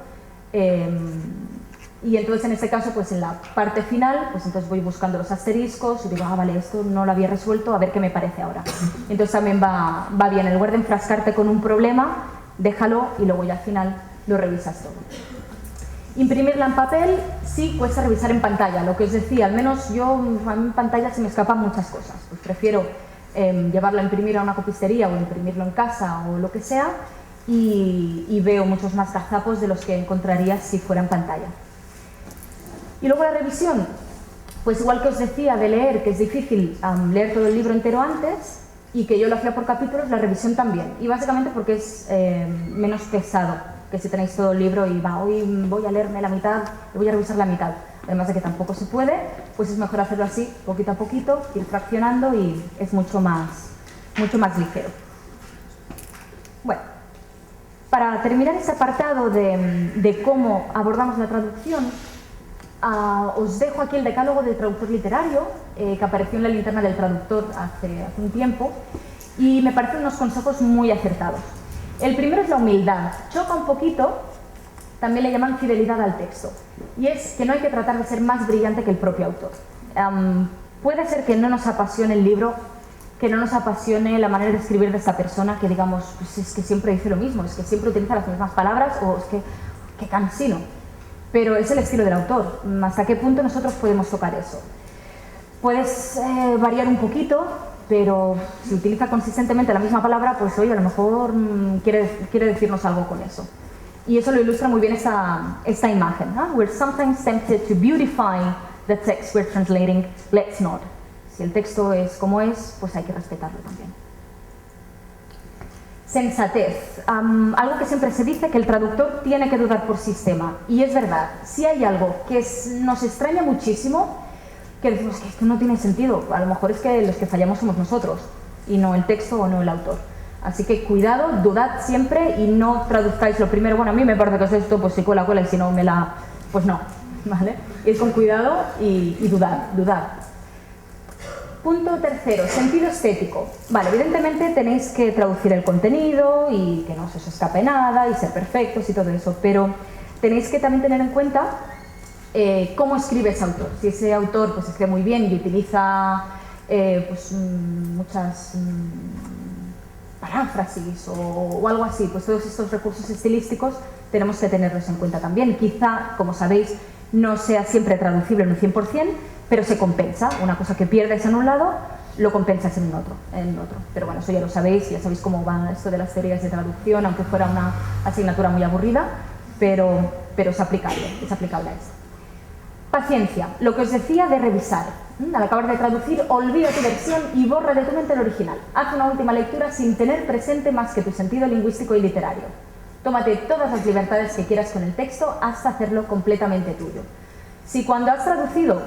Y entonces en este caso, pues en la parte final, pues entonces voy buscando los asteriscos y digo, ah, vale, esto no lo había resuelto, a ver qué me parece ahora. Entonces también va bien, en lugar de enfrascarte con un problema, déjalo y luego ya al final lo revisas todo. Imprimirla en papel sí cuesta revisar en pantalla, lo que os decía, al menos yo a mí en pantalla se me escapan muchas cosas, pues prefiero llevarlo a imprimir a una copistería o imprimirlo en casa o lo que sea y veo muchos más gazapos de los que encontrarías si fuera en pantalla. Y luego la revisión, pues igual que os decía de leer, que es difícil leer todo el libro entero antes y que yo lo hacía por capítulos, la revisión también, y básicamente porque es menos pesado que si tenéis todo el libro y hoy voy a leerme la mitad, voy a revisar la mitad. Además de que tampoco se puede, pues es mejor hacerlo así, poquito a poquito, ir fraccionando y es mucho más ligero. Bueno, para terminar este apartado de cómo abordamos la traducción, os dejo aquí el decálogo del traductor literario, que apareció en la linterna del traductor hace un tiempo, y me parecen unos consejos muy acertados. El primero es la humildad. Choca un poquito, también le llaman fidelidad al texto, y es que no hay que tratar de ser más brillante que el propio autor. Puede ser que no nos apasione el libro, que no nos apasione la manera de escribir de esta persona, que digamos, pues es que siempre dice lo mismo, es que siempre utiliza las mismas palabras, o es que cansino. Pero es el estilo del autor. ¿Hasta qué punto nosotros podemos tocar eso? Puedes variar un poquito, pero si utiliza consistentemente la misma palabra, pues oye, a lo mejor quiere decirnos algo con eso. Y eso lo ilustra muy bien esta imagen, ¿no? We're sometimes tempted to beautify the text we're translating, let's not. Si el texto es como es, pues hay que respetarlo también. Sensatez. Algo que siempre se dice, que el traductor tiene que dudar por sistema. Y es verdad, si hay algo que nos extraña muchísimo, que decimos que esto no tiene sentido, a lo mejor es que los que fallamos somos nosotros, y no el texto o no el autor. Así que cuidado, dudad siempre y no traduzcáis lo primero. Bueno, a mí me parece que es esto, pues si cuela, y si no me la... Pues no, ¿vale? Ir con cuidado y dudar. Punto tercero, sentido estético. Vale, evidentemente tenéis que traducir el contenido y que no se os escape nada y ser perfectos y todo eso, pero tenéis que también tener en cuenta cómo escribe ese autor. Si ese autor pues escribe muy bien y utiliza pues, muchas paráfrasis o algo así, pues todos estos recursos estilísticos tenemos que tenerlos en cuenta también. Quizá, como sabéis, no sea siempre traducible en un 100%, pero se compensa. Una cosa que pierdes en un lado, lo compensas en otro. Pero bueno, eso ya lo sabéis, ya sabéis cómo va esto de las teorías de traducción, aunque fuera una asignatura muy aburrida, pero es aplicable a esto. Paciencia, lo que os decía de revisar. Al acabar de traducir, olvida tu versión y borra de tu mente el original. Haz una última lectura sin tener presente más que tu sentido lingüístico y literario. Tómate todas las libertades que quieras con el texto hasta hacerlo completamente tuyo. Si cuando has traducido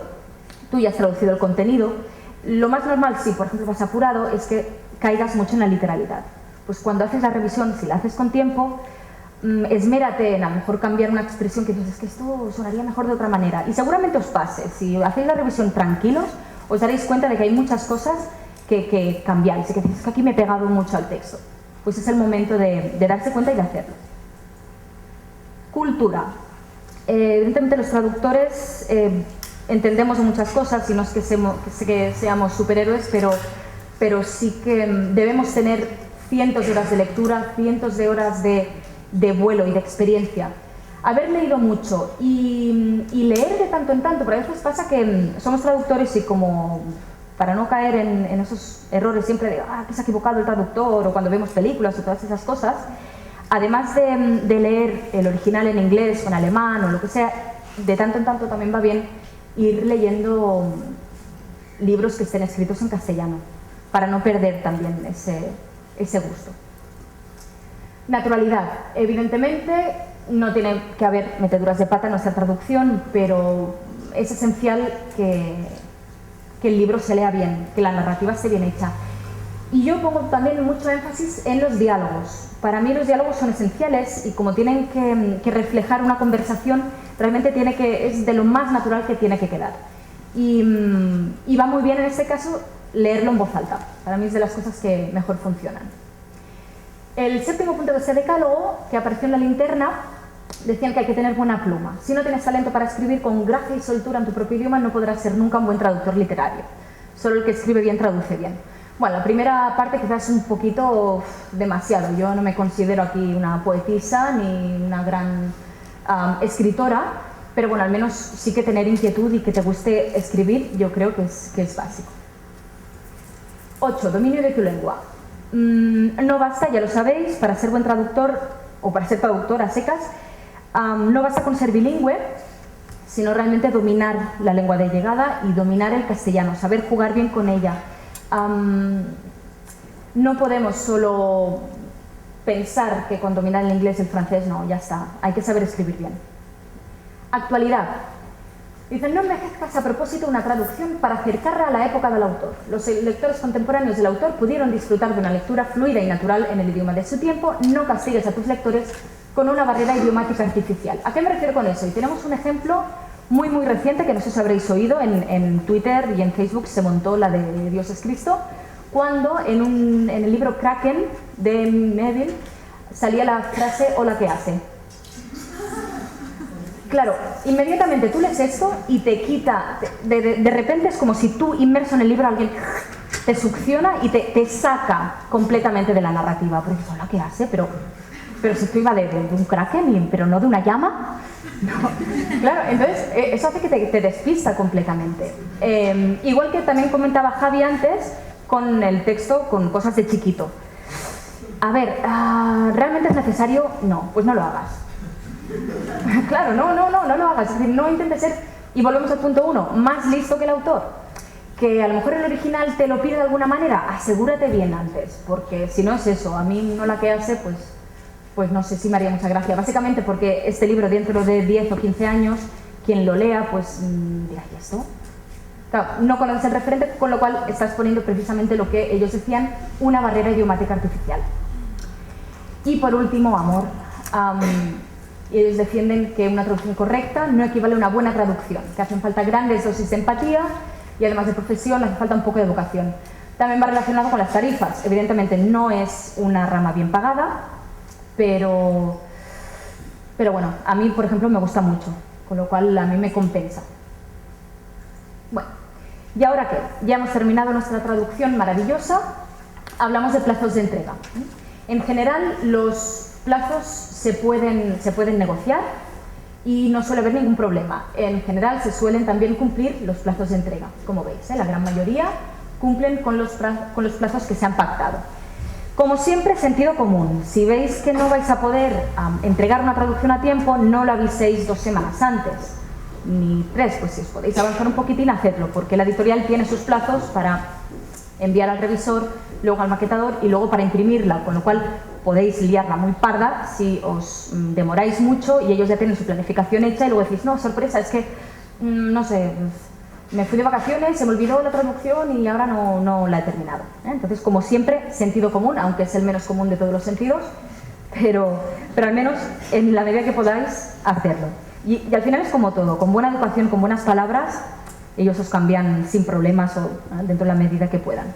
tú ya has traducido el contenido. Lo más normal, si por ejemplo vas apurado, es que caigas mucho en la literalidad. Pues cuando haces la revisión, si la haces con tiempo, esmérate en a lo mejor cambiar una expresión que dices, es que esto sonaría mejor de otra manera. Y seguramente os pase, si hacéis la revisión tranquilos, os daréis cuenta de que hay muchas cosas que cambiáis y que dices que aquí me he pegado mucho al texto. Pues es el momento de darse cuenta y de hacerlo. Cultura. Evidentemente los traductores entendemos muchas cosas y no es que seamos superhéroes, pero sí que debemos tener cientos de horas de lectura, cientos de horas de vuelo y de experiencia. Haber leído mucho y leer de tanto en tanto, pero a veces pasa que somos traductores y como para no caer en esos errores siempre de que se ha equivocado el traductor o cuando vemos películas o todas esas cosas, además de leer el original en inglés o en alemán o lo que sea, de tanto en tanto también va bien ir leyendo libros que estén escritos en castellano para no perder también ese gusto. Naturalidad. Evidentemente no tiene que haber meteduras de pata en nuestra traducción, pero es esencial que el libro se lea bien, que la narrativa esté bien hecha. Y yo pongo también mucho énfasis en los diálogos. Para mí los diálogos son esenciales y como tienen que reflejar una conversación, realmente es de lo más natural que tiene que quedar. Y va muy bien en este caso leerlo en voz alta. Para mí es de las cosas que mejor funcionan. El séptimo punto de este decálogo, que apareció en la linterna, decían que hay que tener buena pluma. Si no tienes talento para escribir con gracia y soltura en tu propio idioma, no podrás ser nunca un buen traductor literario. Solo el que escribe bien traduce bien. Bueno, la primera parte quizás es un poquito demasiado. Yo no me considero aquí una poetisa ni una gran escritora, pero bueno, al menos sí que tener inquietud y que te guste escribir, yo creo que es básico. 8. Dominio de tu lengua. No basta, ya lo sabéis, para ser buen traductor o para ser traductor a secas, no basta con ser bilingüe, sino realmente dominar la lengua de llegada y dominar el castellano, saber jugar bien con ella. No podemos solo pensar que con dominar el inglés y el francés, no, ya está, hay que saber escribir bien. Actualidad. Dicen, no envejezcas a propósito una traducción para acercarla a la época del autor. Los lectores contemporáneos del autor pudieron disfrutar de una lectura fluida y natural en el idioma de su tiempo. No castigues a tus lectores con una barrera idiomática artificial. ¿A qué me refiero con eso? Y tenemos un ejemplo muy reciente que no sé si habréis oído, en Twitter y en Facebook se montó la de Dios es Cristo, cuando en el libro Kraken de Neville salía la frase hola, ¿qué hace? Claro, inmediatamente tú lees esto y te quita, de repente es como si tú inmerso en el libro alguien te succiona y te saca completamente de la narrativa. Porque hola, ¿qué hace? Pero si esto iba de un kraken, pero no de una llama. No. Claro, entonces eso hace que te despista completamente. Igual que también comentaba Javi antes con el texto, con cosas de chiquito. A ver, ¿realmente es necesario? No, pues no lo hagas. Claro, no lo hagas. Es decir, no intentes ser, y volvemos al punto 1, más listo que el autor. Que a lo mejor el original te lo pide de alguna manera, asegúrate bien antes, porque si no es eso, a mí no la que hace, pues no sé si me haría mucha gracia. Básicamente porque este libro dentro de 10 o 15 años, quien lo lea, pues dirá, ¿y esto? Claro, no conoces el referente, con lo cual estás poniendo precisamente lo que ellos decían, una barrera idiomática artificial. Y por último, amor. Ellos defienden que una traducción correcta no equivale a una buena traducción, que hacen falta grandes dosis de empatía y además de profesión hace falta un poco de educación. También va relacionado con las tarifas. Evidentemente no es una rama bien pagada, pero bueno, a mí por ejemplo me gusta mucho, con lo cual a mí me compensa. Bueno, ¿y ahora qué? Ya hemos terminado nuestra traducción maravillosa, hablamos de plazos de entrega. En general los plazos se pueden negociar y no suele haber ningún problema. En general se suelen también cumplir los plazos de entrega, como veis, la gran mayoría cumplen con los plazos que se han pactado. Como siempre, sentido común. Si veis que no vais a poder entregar una traducción a tiempo, no lo aviséis 2 semanas antes, ni 3, pues si os podéis avanzar un poquitín, hacedlo, porque la editorial tiene sus plazos para enviar al revisor, luego al maquetador y luego para imprimirla, con lo cual podéis liarla muy parda si os demoráis mucho y ellos ya tienen su planificación hecha y luego decís, no, sorpresa, es que, no sé, me fui de vacaciones, se me olvidó la traducción y ahora no la he terminado. Entonces, como siempre, sentido común, aunque es el menos común de todos los sentidos, pero al menos en la medida que podáis, hacerlo. Y al final es como todo, con buena educación, con buenas palabras, ellos os cambian sin problemas o dentro de la medida que puedan.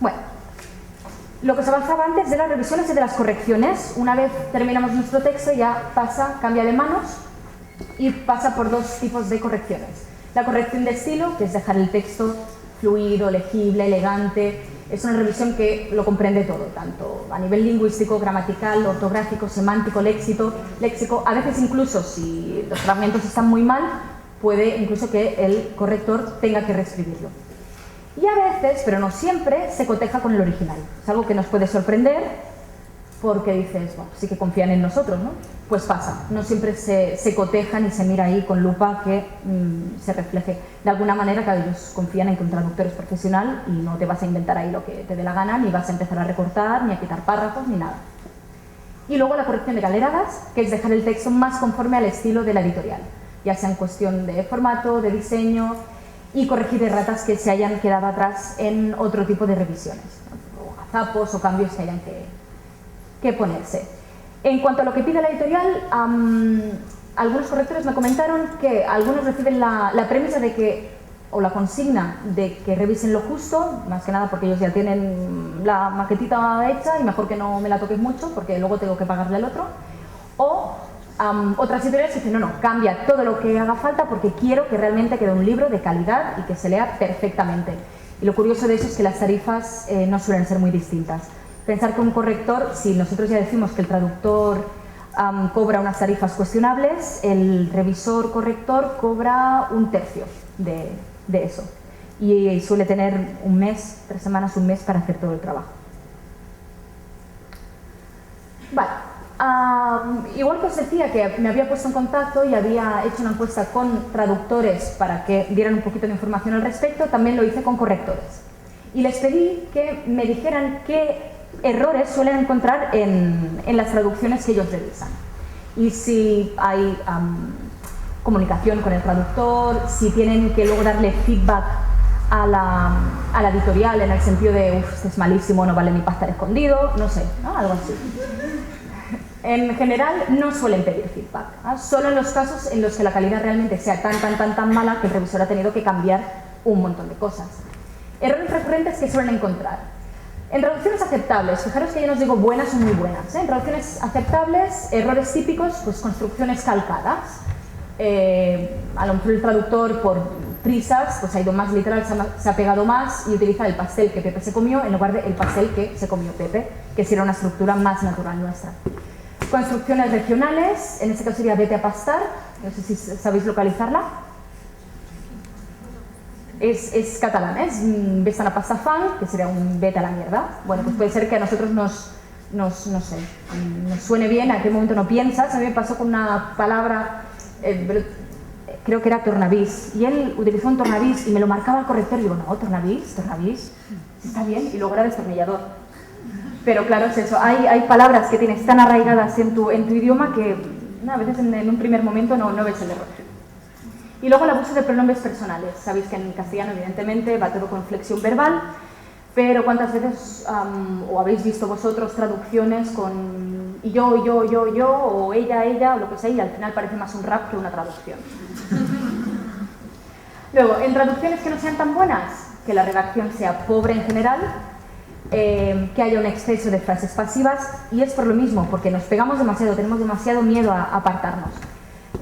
Bueno, lo que os avanzaba antes de las revisiones y de las correcciones, una vez terminamos nuestro texto ya cambia de manos y pasa por dos tipos de correcciones. La corrección de estilo, que es dejar el texto fluido, legible, elegante. Es una revisión que lo comprende todo, tanto a nivel lingüístico, gramatical, ortográfico, semántico, léxico. A veces incluso, si los fragmentos están muy mal, puede incluso que el corrector tenga que reescribirlo. Y a veces, pero no siempre, se coteja con el original. Es algo que nos puede sorprender porque dices, bueno, sí que confían en nosotros, ¿no? Pues pasa, no siempre se coteja ni se mira ahí con lupa que se refleje. De alguna manera que ellos confían en que un traductor es profesional y no te vas a inventar ahí lo que te dé la gana, ni vas a empezar a recortar, ni a quitar párrafos, ni nada. Y luego la corrección de galeradas, que es dejar el texto más conforme al estilo de la editorial, ya sea en cuestión de formato, de diseño, y corregir erratas que se hayan quedado atrás en otro tipo de revisiones, o gazapos o cambios que hayan que ponerse. En cuanto a lo que pide la editorial, algunos correctores me comentaron que algunos reciben la premisa de que, o la consigna de que revisen lo justo, más que nada porque ellos ya tienen la maquetita hecha y mejor que no me la toques mucho porque luego tengo que pagarle al otro, o otras editoriales que dicen, no, cambia todo lo que haga falta porque quiero que realmente quede un libro de calidad y que se lea perfectamente. Y lo curioso de eso es que las tarifas no suelen ser muy distintas. Pensar que un corrector, si nosotros ya decimos que el traductor cobra unas tarifas cuestionables, el revisor corrector cobra 1/3 de eso. Y suele tener un mes, 3 semanas, un mes para hacer todo el trabajo. Vale. Igual que os decía que me había puesto en contacto y había hecho una encuesta con traductores para que dieran un poquito de información al respecto, también lo hice con correctores. Y les pedí que me dijeran qué errores suelen encontrar en las traducciones que ellos revisan. Y si hay comunicación con el traductor, si tienen que luego darle feedback a la editorial en el sentido de este es malísimo, no vale ni para estar escondido, no sé, ¿no? Algo así. En general no suelen pedir feedback, ¿no? Solo en los casos en los que la calidad realmente sea tan mala que el revisor ha tenido que cambiar un montón de cosas. Errores recurrentes que suelen encontrar. En traducciones aceptables, fijaros que yo no os digo buenas o muy buenas, ¿eh? En traducciones aceptables, errores típicos, pues construcciones calcadas. A lo mejor el traductor por prisas pues ha ido más literal, se ha pegado más y utiliza el pastel que Pepe se comió en lugar del pastel que se comió Pepe, que sería una estructura más natural nuestra. Construcciones regionales, en este caso sería vete a pastar, no sé si sabéis localizarla. Es catalán, es ves a la pasta fan, que sería un vete a la mierda. Bueno, pues puede ser que a nosotros nos suene bien, a qué momento no piensas. A mí me pasó con una palabra, creo que era tornavís, y él utilizó un tornavís y me lo marcaba el corrector y digo, no, tornavís, sí está bien, y luego era destornillador. Pero claro, es eso, hay palabras que tienes tan arraigadas en tu idioma que a veces en un primer momento no ves el error. Y luego el abuso de pronombres personales. Sabéis que en castellano, evidentemente, va todo con flexión verbal, pero ¿cuántas veces o habéis visto vosotros traducciones con yo, o ella, o lo que sea, y al final parece más un rap que una traducción? Luego, en traducciones que no sean tan buenas, que la redacción sea pobre en general, que haya un exceso de frases pasivas, y es por lo mismo, porque nos pegamos demasiado, tenemos demasiado miedo a apartarnos.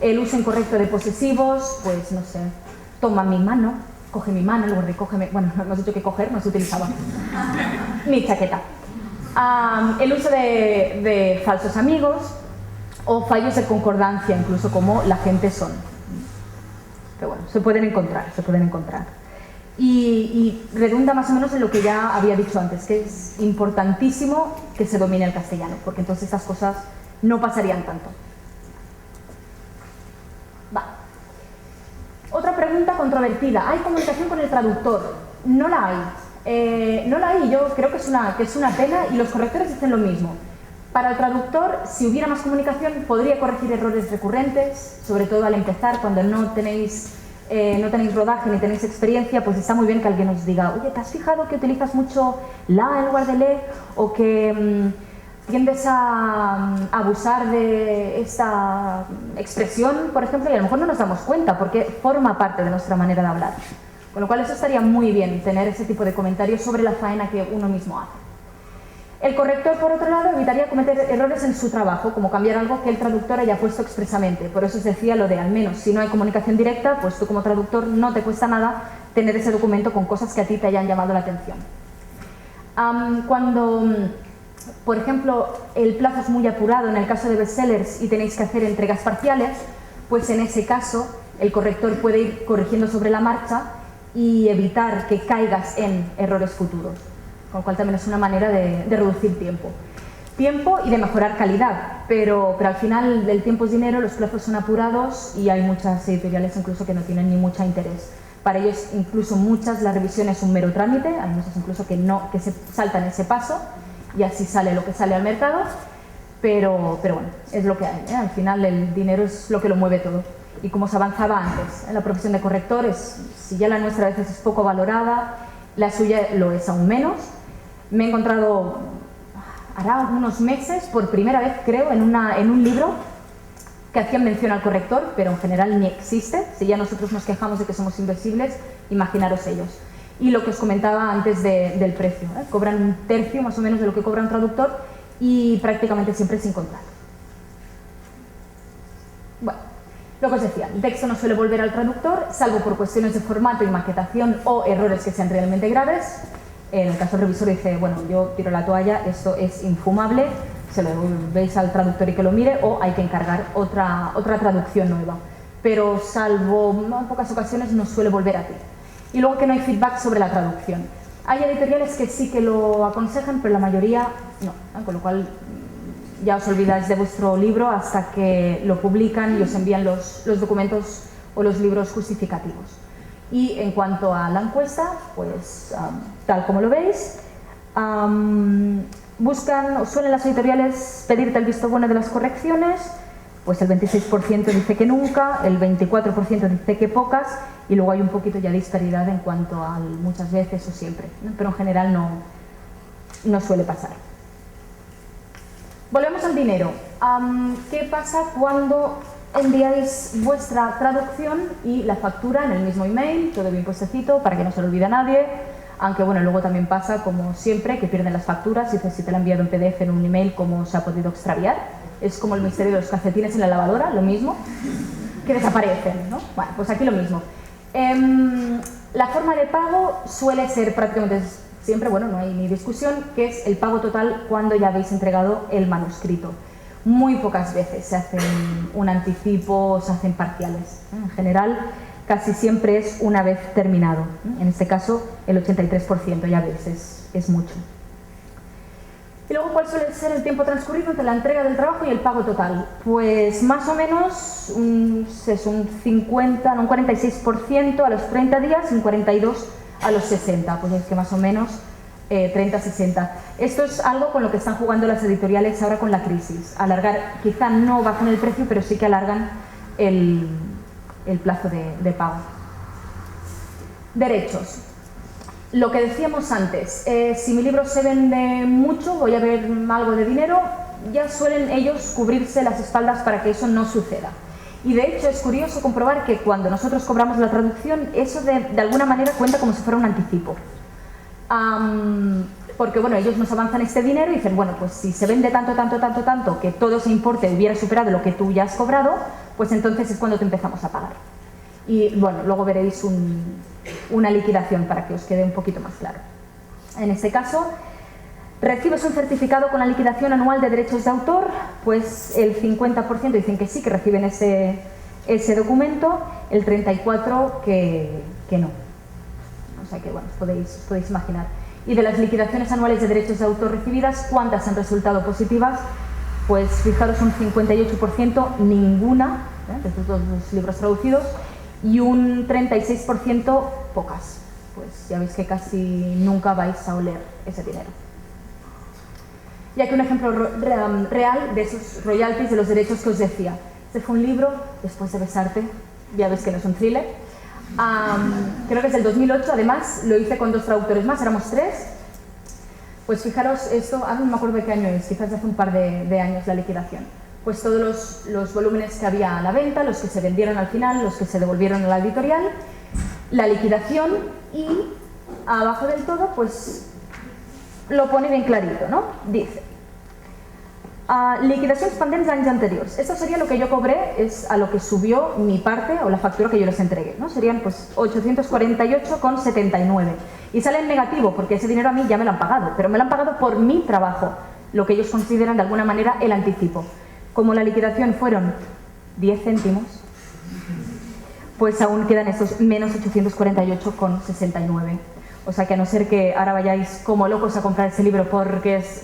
El uso incorrecto de posesivos, pues no sé, toma mi mano, coge mi mano, en lugar de cógeme, bueno, no hemos dicho que coger, no se utilizaba, mi chaqueta. El uso de falsos amigos o fallos de concordancia, incluso como la gente son. Pero bueno, se pueden encontrar. Y redunda más o menos en lo que ya había dicho antes, que es importantísimo que se domine el castellano, porque entonces estas cosas no pasarían tanto. Otra pregunta controvertida. ¿Hay comunicación con el traductor? No la hay. No la hay. Yo creo que es una pena y los correctores dicen lo mismo. Para el traductor, si hubiera más comunicación, podría corregir errores recurrentes, sobre todo al empezar, cuando no tenéis no tenéis rodaje ni tenéis experiencia, pues está muy bien que alguien os diga, oye, ¿te has fijado que utilizas mucho la en lugar de le? O que tiendes a abusar de esta expresión, por ejemplo, y a lo mejor no nos damos cuenta porque forma parte de nuestra manera de hablar. Con lo cual eso estaría muy bien, tener ese tipo de comentarios sobre la faena que uno mismo hace. El corrector, por otro lado, evitaría cometer errores en su trabajo, como cambiar algo que el traductor haya puesto expresamente. Por eso os decía lo de, al menos, si no hay comunicación directa, pues tú como traductor no te cuesta nada tener ese documento con cosas que a ti te hayan llamado la atención. Cuando, por ejemplo, el plazo es muy apurado en el caso de bestsellers y tenéis que hacer entregas parciales, pues en ese caso el corrector puede ir corrigiendo sobre la marcha y evitar que caigas en errores futuros. Con lo cual también es una manera de reducir tiempo y de mejorar calidad, pero al final el tiempo es dinero, los plazos son apurados y hay muchas editoriales incluso que no tienen ni mucho interés. Para ellos incluso muchas la revisión es un mero trámite, hay muchas incluso que se saltan ese paso y así sale lo que sale al mercado, pero bueno, es lo que hay, ¿eh? Al final el dinero es lo que lo mueve todo. Y como se avanzaba antes, en la profesión de corrector, si ya la nuestra a veces es poco valorada, la suya lo es aún menos. Me he encontrado, hará unos meses, por primera vez creo, en un libro que hacían mención al corrector, pero en general ni existe. Si ya nosotros nos quejamos de que somos invisibles, imaginaros ellos. Y lo que os comentaba antes del precio, ¿eh? Cobran un tercio más o menos de lo que cobra un traductor y prácticamente siempre sin contrato. Bueno, lo que os decía, el texto no suele volver al traductor, salvo por cuestiones de formato y maquetación o errores que sean realmente graves. En el caso del revisor dice, bueno, yo tiro la toalla, esto es infumable, se lo veis al traductor y que lo mire, o hay que encargar otra traducción nueva. Pero salvo en pocas ocasiones no suele volver a ti. Y luego que no hay feedback sobre la traducción. Hay editoriales que sí que lo aconsejan, pero la mayoría no, ¿eh? Con lo cual ya os olvidáis de vuestro libro hasta que lo publican y os envían los documentos o los libros justificativos. Y en cuanto a la encuesta, pues tal como lo veis, suelen las editoriales pedirte el visto bueno de las correcciones, pues el 26% dice que nunca, el 24% dice que pocas, y luego hay un poquito ya de disparidad en cuanto a muchas veces o siempre, ¿no? Pero en general no suele pasar. Volvemos al dinero. ¿Qué pasa cuando enviáis vuestra traducción y la factura en el mismo email, todo bien puestecito, para que no se lo olvide a nadie? Aunque bueno, luego también pasa, como siempre, que pierden las facturas y si te la han enviado en PDF en un email, ¿cómo se ha podido extraviar? Es como el misterio de los calcetines en la lavadora, lo mismo, que desaparecen, ¿no? Bueno, pues aquí lo mismo. La forma de pago suele ser prácticamente siempre, bueno, no hay ni discusión, que es el pago total cuando ya habéis entregado el manuscrito. Muy pocas veces se hacen un anticipo o se hacen parciales. En general, casi siempre es una vez terminado. En este caso, el 83%, ya veis, es mucho. Y luego, ¿cuál suele ser el tiempo transcurrido entre la entrega del trabajo y el pago total? Pues más o menos es un 50, no, un 46% a los 30 días y un 42% a los 60. Pues es que más o menos 30-60. Esto es algo con lo que están jugando las editoriales ahora con la crisis. Alargar, quizá no bajan el precio, pero sí que alargan el plazo de pago. Derechos. Lo que decíamos antes, si mi libro se vende mucho, voy a ver algo de dinero, ya suelen ellos cubrirse las espaldas para que eso no suceda. Y de hecho es curioso comprobar que cuando nosotros cobramos la traducción, eso de alguna manera cuenta como si fuera un anticipo. Porque bueno, ellos nos avanzan este dinero y dicen, bueno, pues si se vende tanto, que todo ese importe hubiera superado lo que tú ya has cobrado, pues entonces es cuando te empezamos a pagar. Y bueno, luego veréis una liquidación para que os quede un poquito más claro. En este caso, ¿recibes un certificado con la liquidación anual de derechos de autor? Pues el 50% dicen que sí, que reciben ese documento, el 34% que no. O sea que, bueno, os podéis imaginar. Y de las liquidaciones anuales de derechos de autor recibidas, ¿cuántas han resultado positivas? Pues fijaros, un 58%, ninguna, de todos los libros traducidos, y un 36%, pocas. Pues ya veis que casi nunca vais a oler ese dinero. Y aquí un ejemplo real de esos royalties, de los derechos que os decía. Este fue un libro, Después de besarte, ya veis que no es un thriller. Creo que es del 2008, además, lo hice con 2 traductores más, éramos 3. Pues fijaros, esto, no me acuerdo de qué año es, quizás hace un par de años la liquidación. Pues todos los volúmenes que había a la venta, los que se vendieron al final, los que se devolvieron a la editorial, la liquidación y abajo del todo, pues lo pone bien clarito, ¿no? Dice, liquidacions pendents d'anys anteriors. Esto sería lo que yo cobré, es a lo que subió mi parte o la factura que yo les entregué, ¿no? Serían pues 848,79. Y sale en negativo porque ese dinero a mí ya me lo han pagado, pero me lo han pagado por mi trabajo, lo que ellos consideran de alguna manera el anticipo. Como la liquidación fueron 10 céntimos, pues aún quedan estos menos 848,69. O sea que a no ser que ahora vayáis como locos a comprar ese libro porque es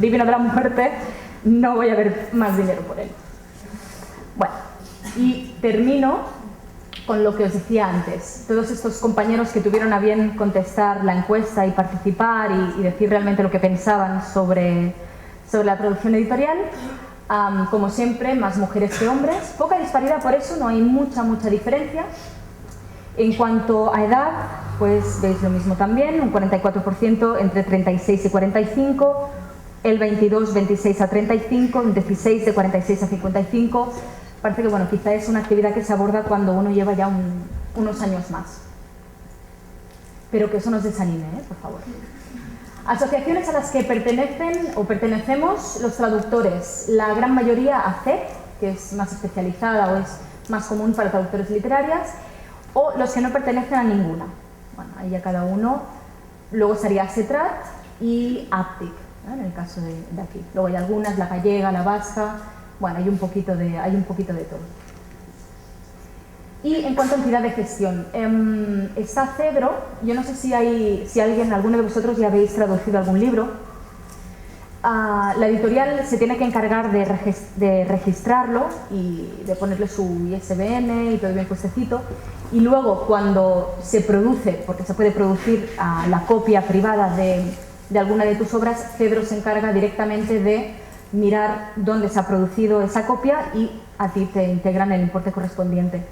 Divino de la Muerte, no voy a ver más dinero por él. Bueno, y termino con lo que os decía antes. Todos estos compañeros que tuvieron a bien contestar la encuesta y participar y decir realmente lo que pensaban sobre la traducción editorial, como siempre, más mujeres que hombres. Poca disparidad por eso, no hay mucha diferencia. En cuanto a edad, pues veis lo mismo también, un 44% entre 36 y 45, el 26 a 35, un 16 de 46 a 55. Parece que, bueno, quizá es una actividad que se aborda cuando uno lleva ya unos años más. Pero que eso no os desanime, por favor. Asociaciones a las que pertenecen o pertenecemos los traductores, la gran mayoría a CEP, que es más especializada o es más común para traductores literarias, o los que no pertenecen a ninguna. Bueno, ahí ya cada uno. Luego sería CETRAT y APTIC, ¿no? En el caso de aquí. Luego hay algunas, la gallega, la vasca, bueno, hay un poquito de todo. Y en cuanto a entidad de gestión, está Cedro. Yo no sé si alguno de vosotros ya habéis traducido algún libro. La editorial se tiene que encargar de registrarlo y de ponerle su ISBN y todo bien puestecito. Y luego, cuando se produce, porque se puede producir la copia privada de alguna de tus obras, Cedro se encarga directamente de mirar dónde se ha producido esa copia y a ti te integran el importe correspondiente.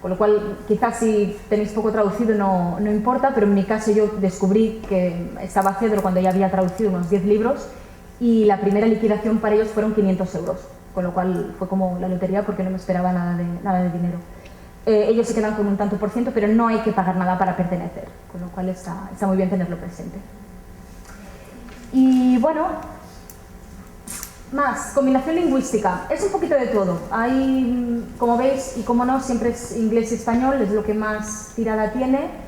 Con lo cual, quizás si tenéis poco traducido no importa, pero en mi caso yo descubrí que estaba Cedro cuando ya había traducido unos 10 libros y la primera liquidación para ellos fueron 500 euros, con lo cual fue como la lotería porque no me esperaba nada de dinero. Ellos se quedan con un tanto por ciento, pero no hay que pagar nada para pertenecer, con lo cual está muy bien tenerlo presente. Y bueno, más, combinación lingüística, es un poquito de todo. Hay, como veis, y como no, siempre es inglés y español, es lo que más tirada tiene.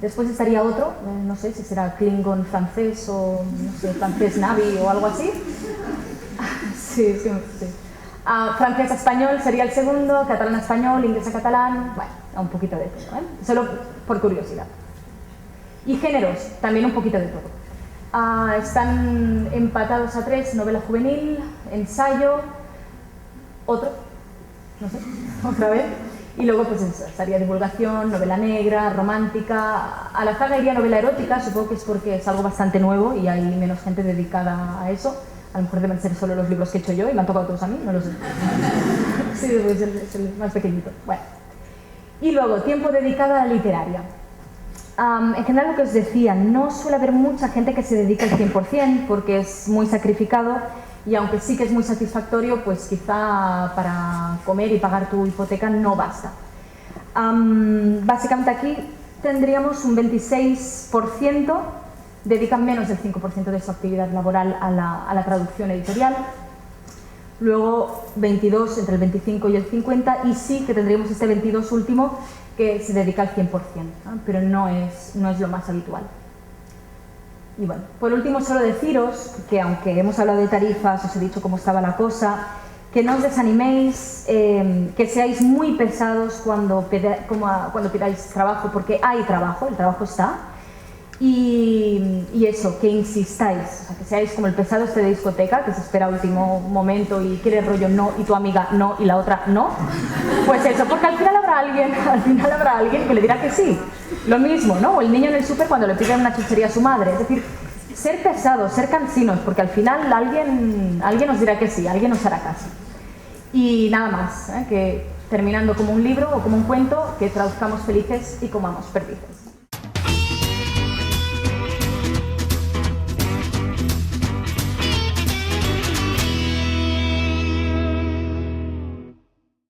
Después estaría otro, no sé si será Klingon francés o, no sé, francés Navi o algo así. Sí. Francés a español sería el segundo, catalán a español, inglés a catalán, bueno, un poquito de todo, solo por curiosidad. Y géneros, también un poquito de todo. Están empatados a 3, novela juvenil, ensayo, otro, no sé, otra vez, y luego pues estaría divulgación, novela negra, romántica. A la zaga iría novela erótica, supongo que es porque es algo bastante nuevo y hay menos gente dedicada a eso. A lo mejor deben ser solo los libros que he hecho yo y me han tocado todos a mí, no lo sé. Sí, es el más pequeñito. Bueno. Y luego, tiempo dedicado a la literaria. En general, lo que os decía, no suele haber mucha gente que se dedique al 100% porque es muy sacrificado y aunque sí que es muy satisfactorio, pues quizá para comer y pagar tu hipoteca no basta. Básicamente aquí tendríamos un 26%, dedican menos del 5% de su actividad laboral a la traducción editorial, luego 22, entre el 25 y el 50, y sí que tendríamos este 22 último que se dedica al 100%, ¿no? Pero no es lo más habitual. Y bueno, por último solo deciros que aunque hemos hablado de tarifas, os he dicho cómo estaba la cosa, que no os desaniméis, que seáis muy pesados cuando pidáis trabajo, porque hay trabajo, el trabajo está. Y eso, que insistáis, o sea, que seáis como el pesado de discoteca, que se espera a último momento y quiere rollo no, y tu amiga no, y la otra no. Pues eso, porque al final habrá alguien que le dirá que sí. Lo mismo, ¿no? O el niño en el súper cuando le piden una chuchería a su madre. Es decir, ser pesados, ser cansinos, porque al final alguien os dirá que sí, alguien os hará caso. Y nada más, que terminando como un libro o como un cuento, que traduzcamos felices y comamos perdices.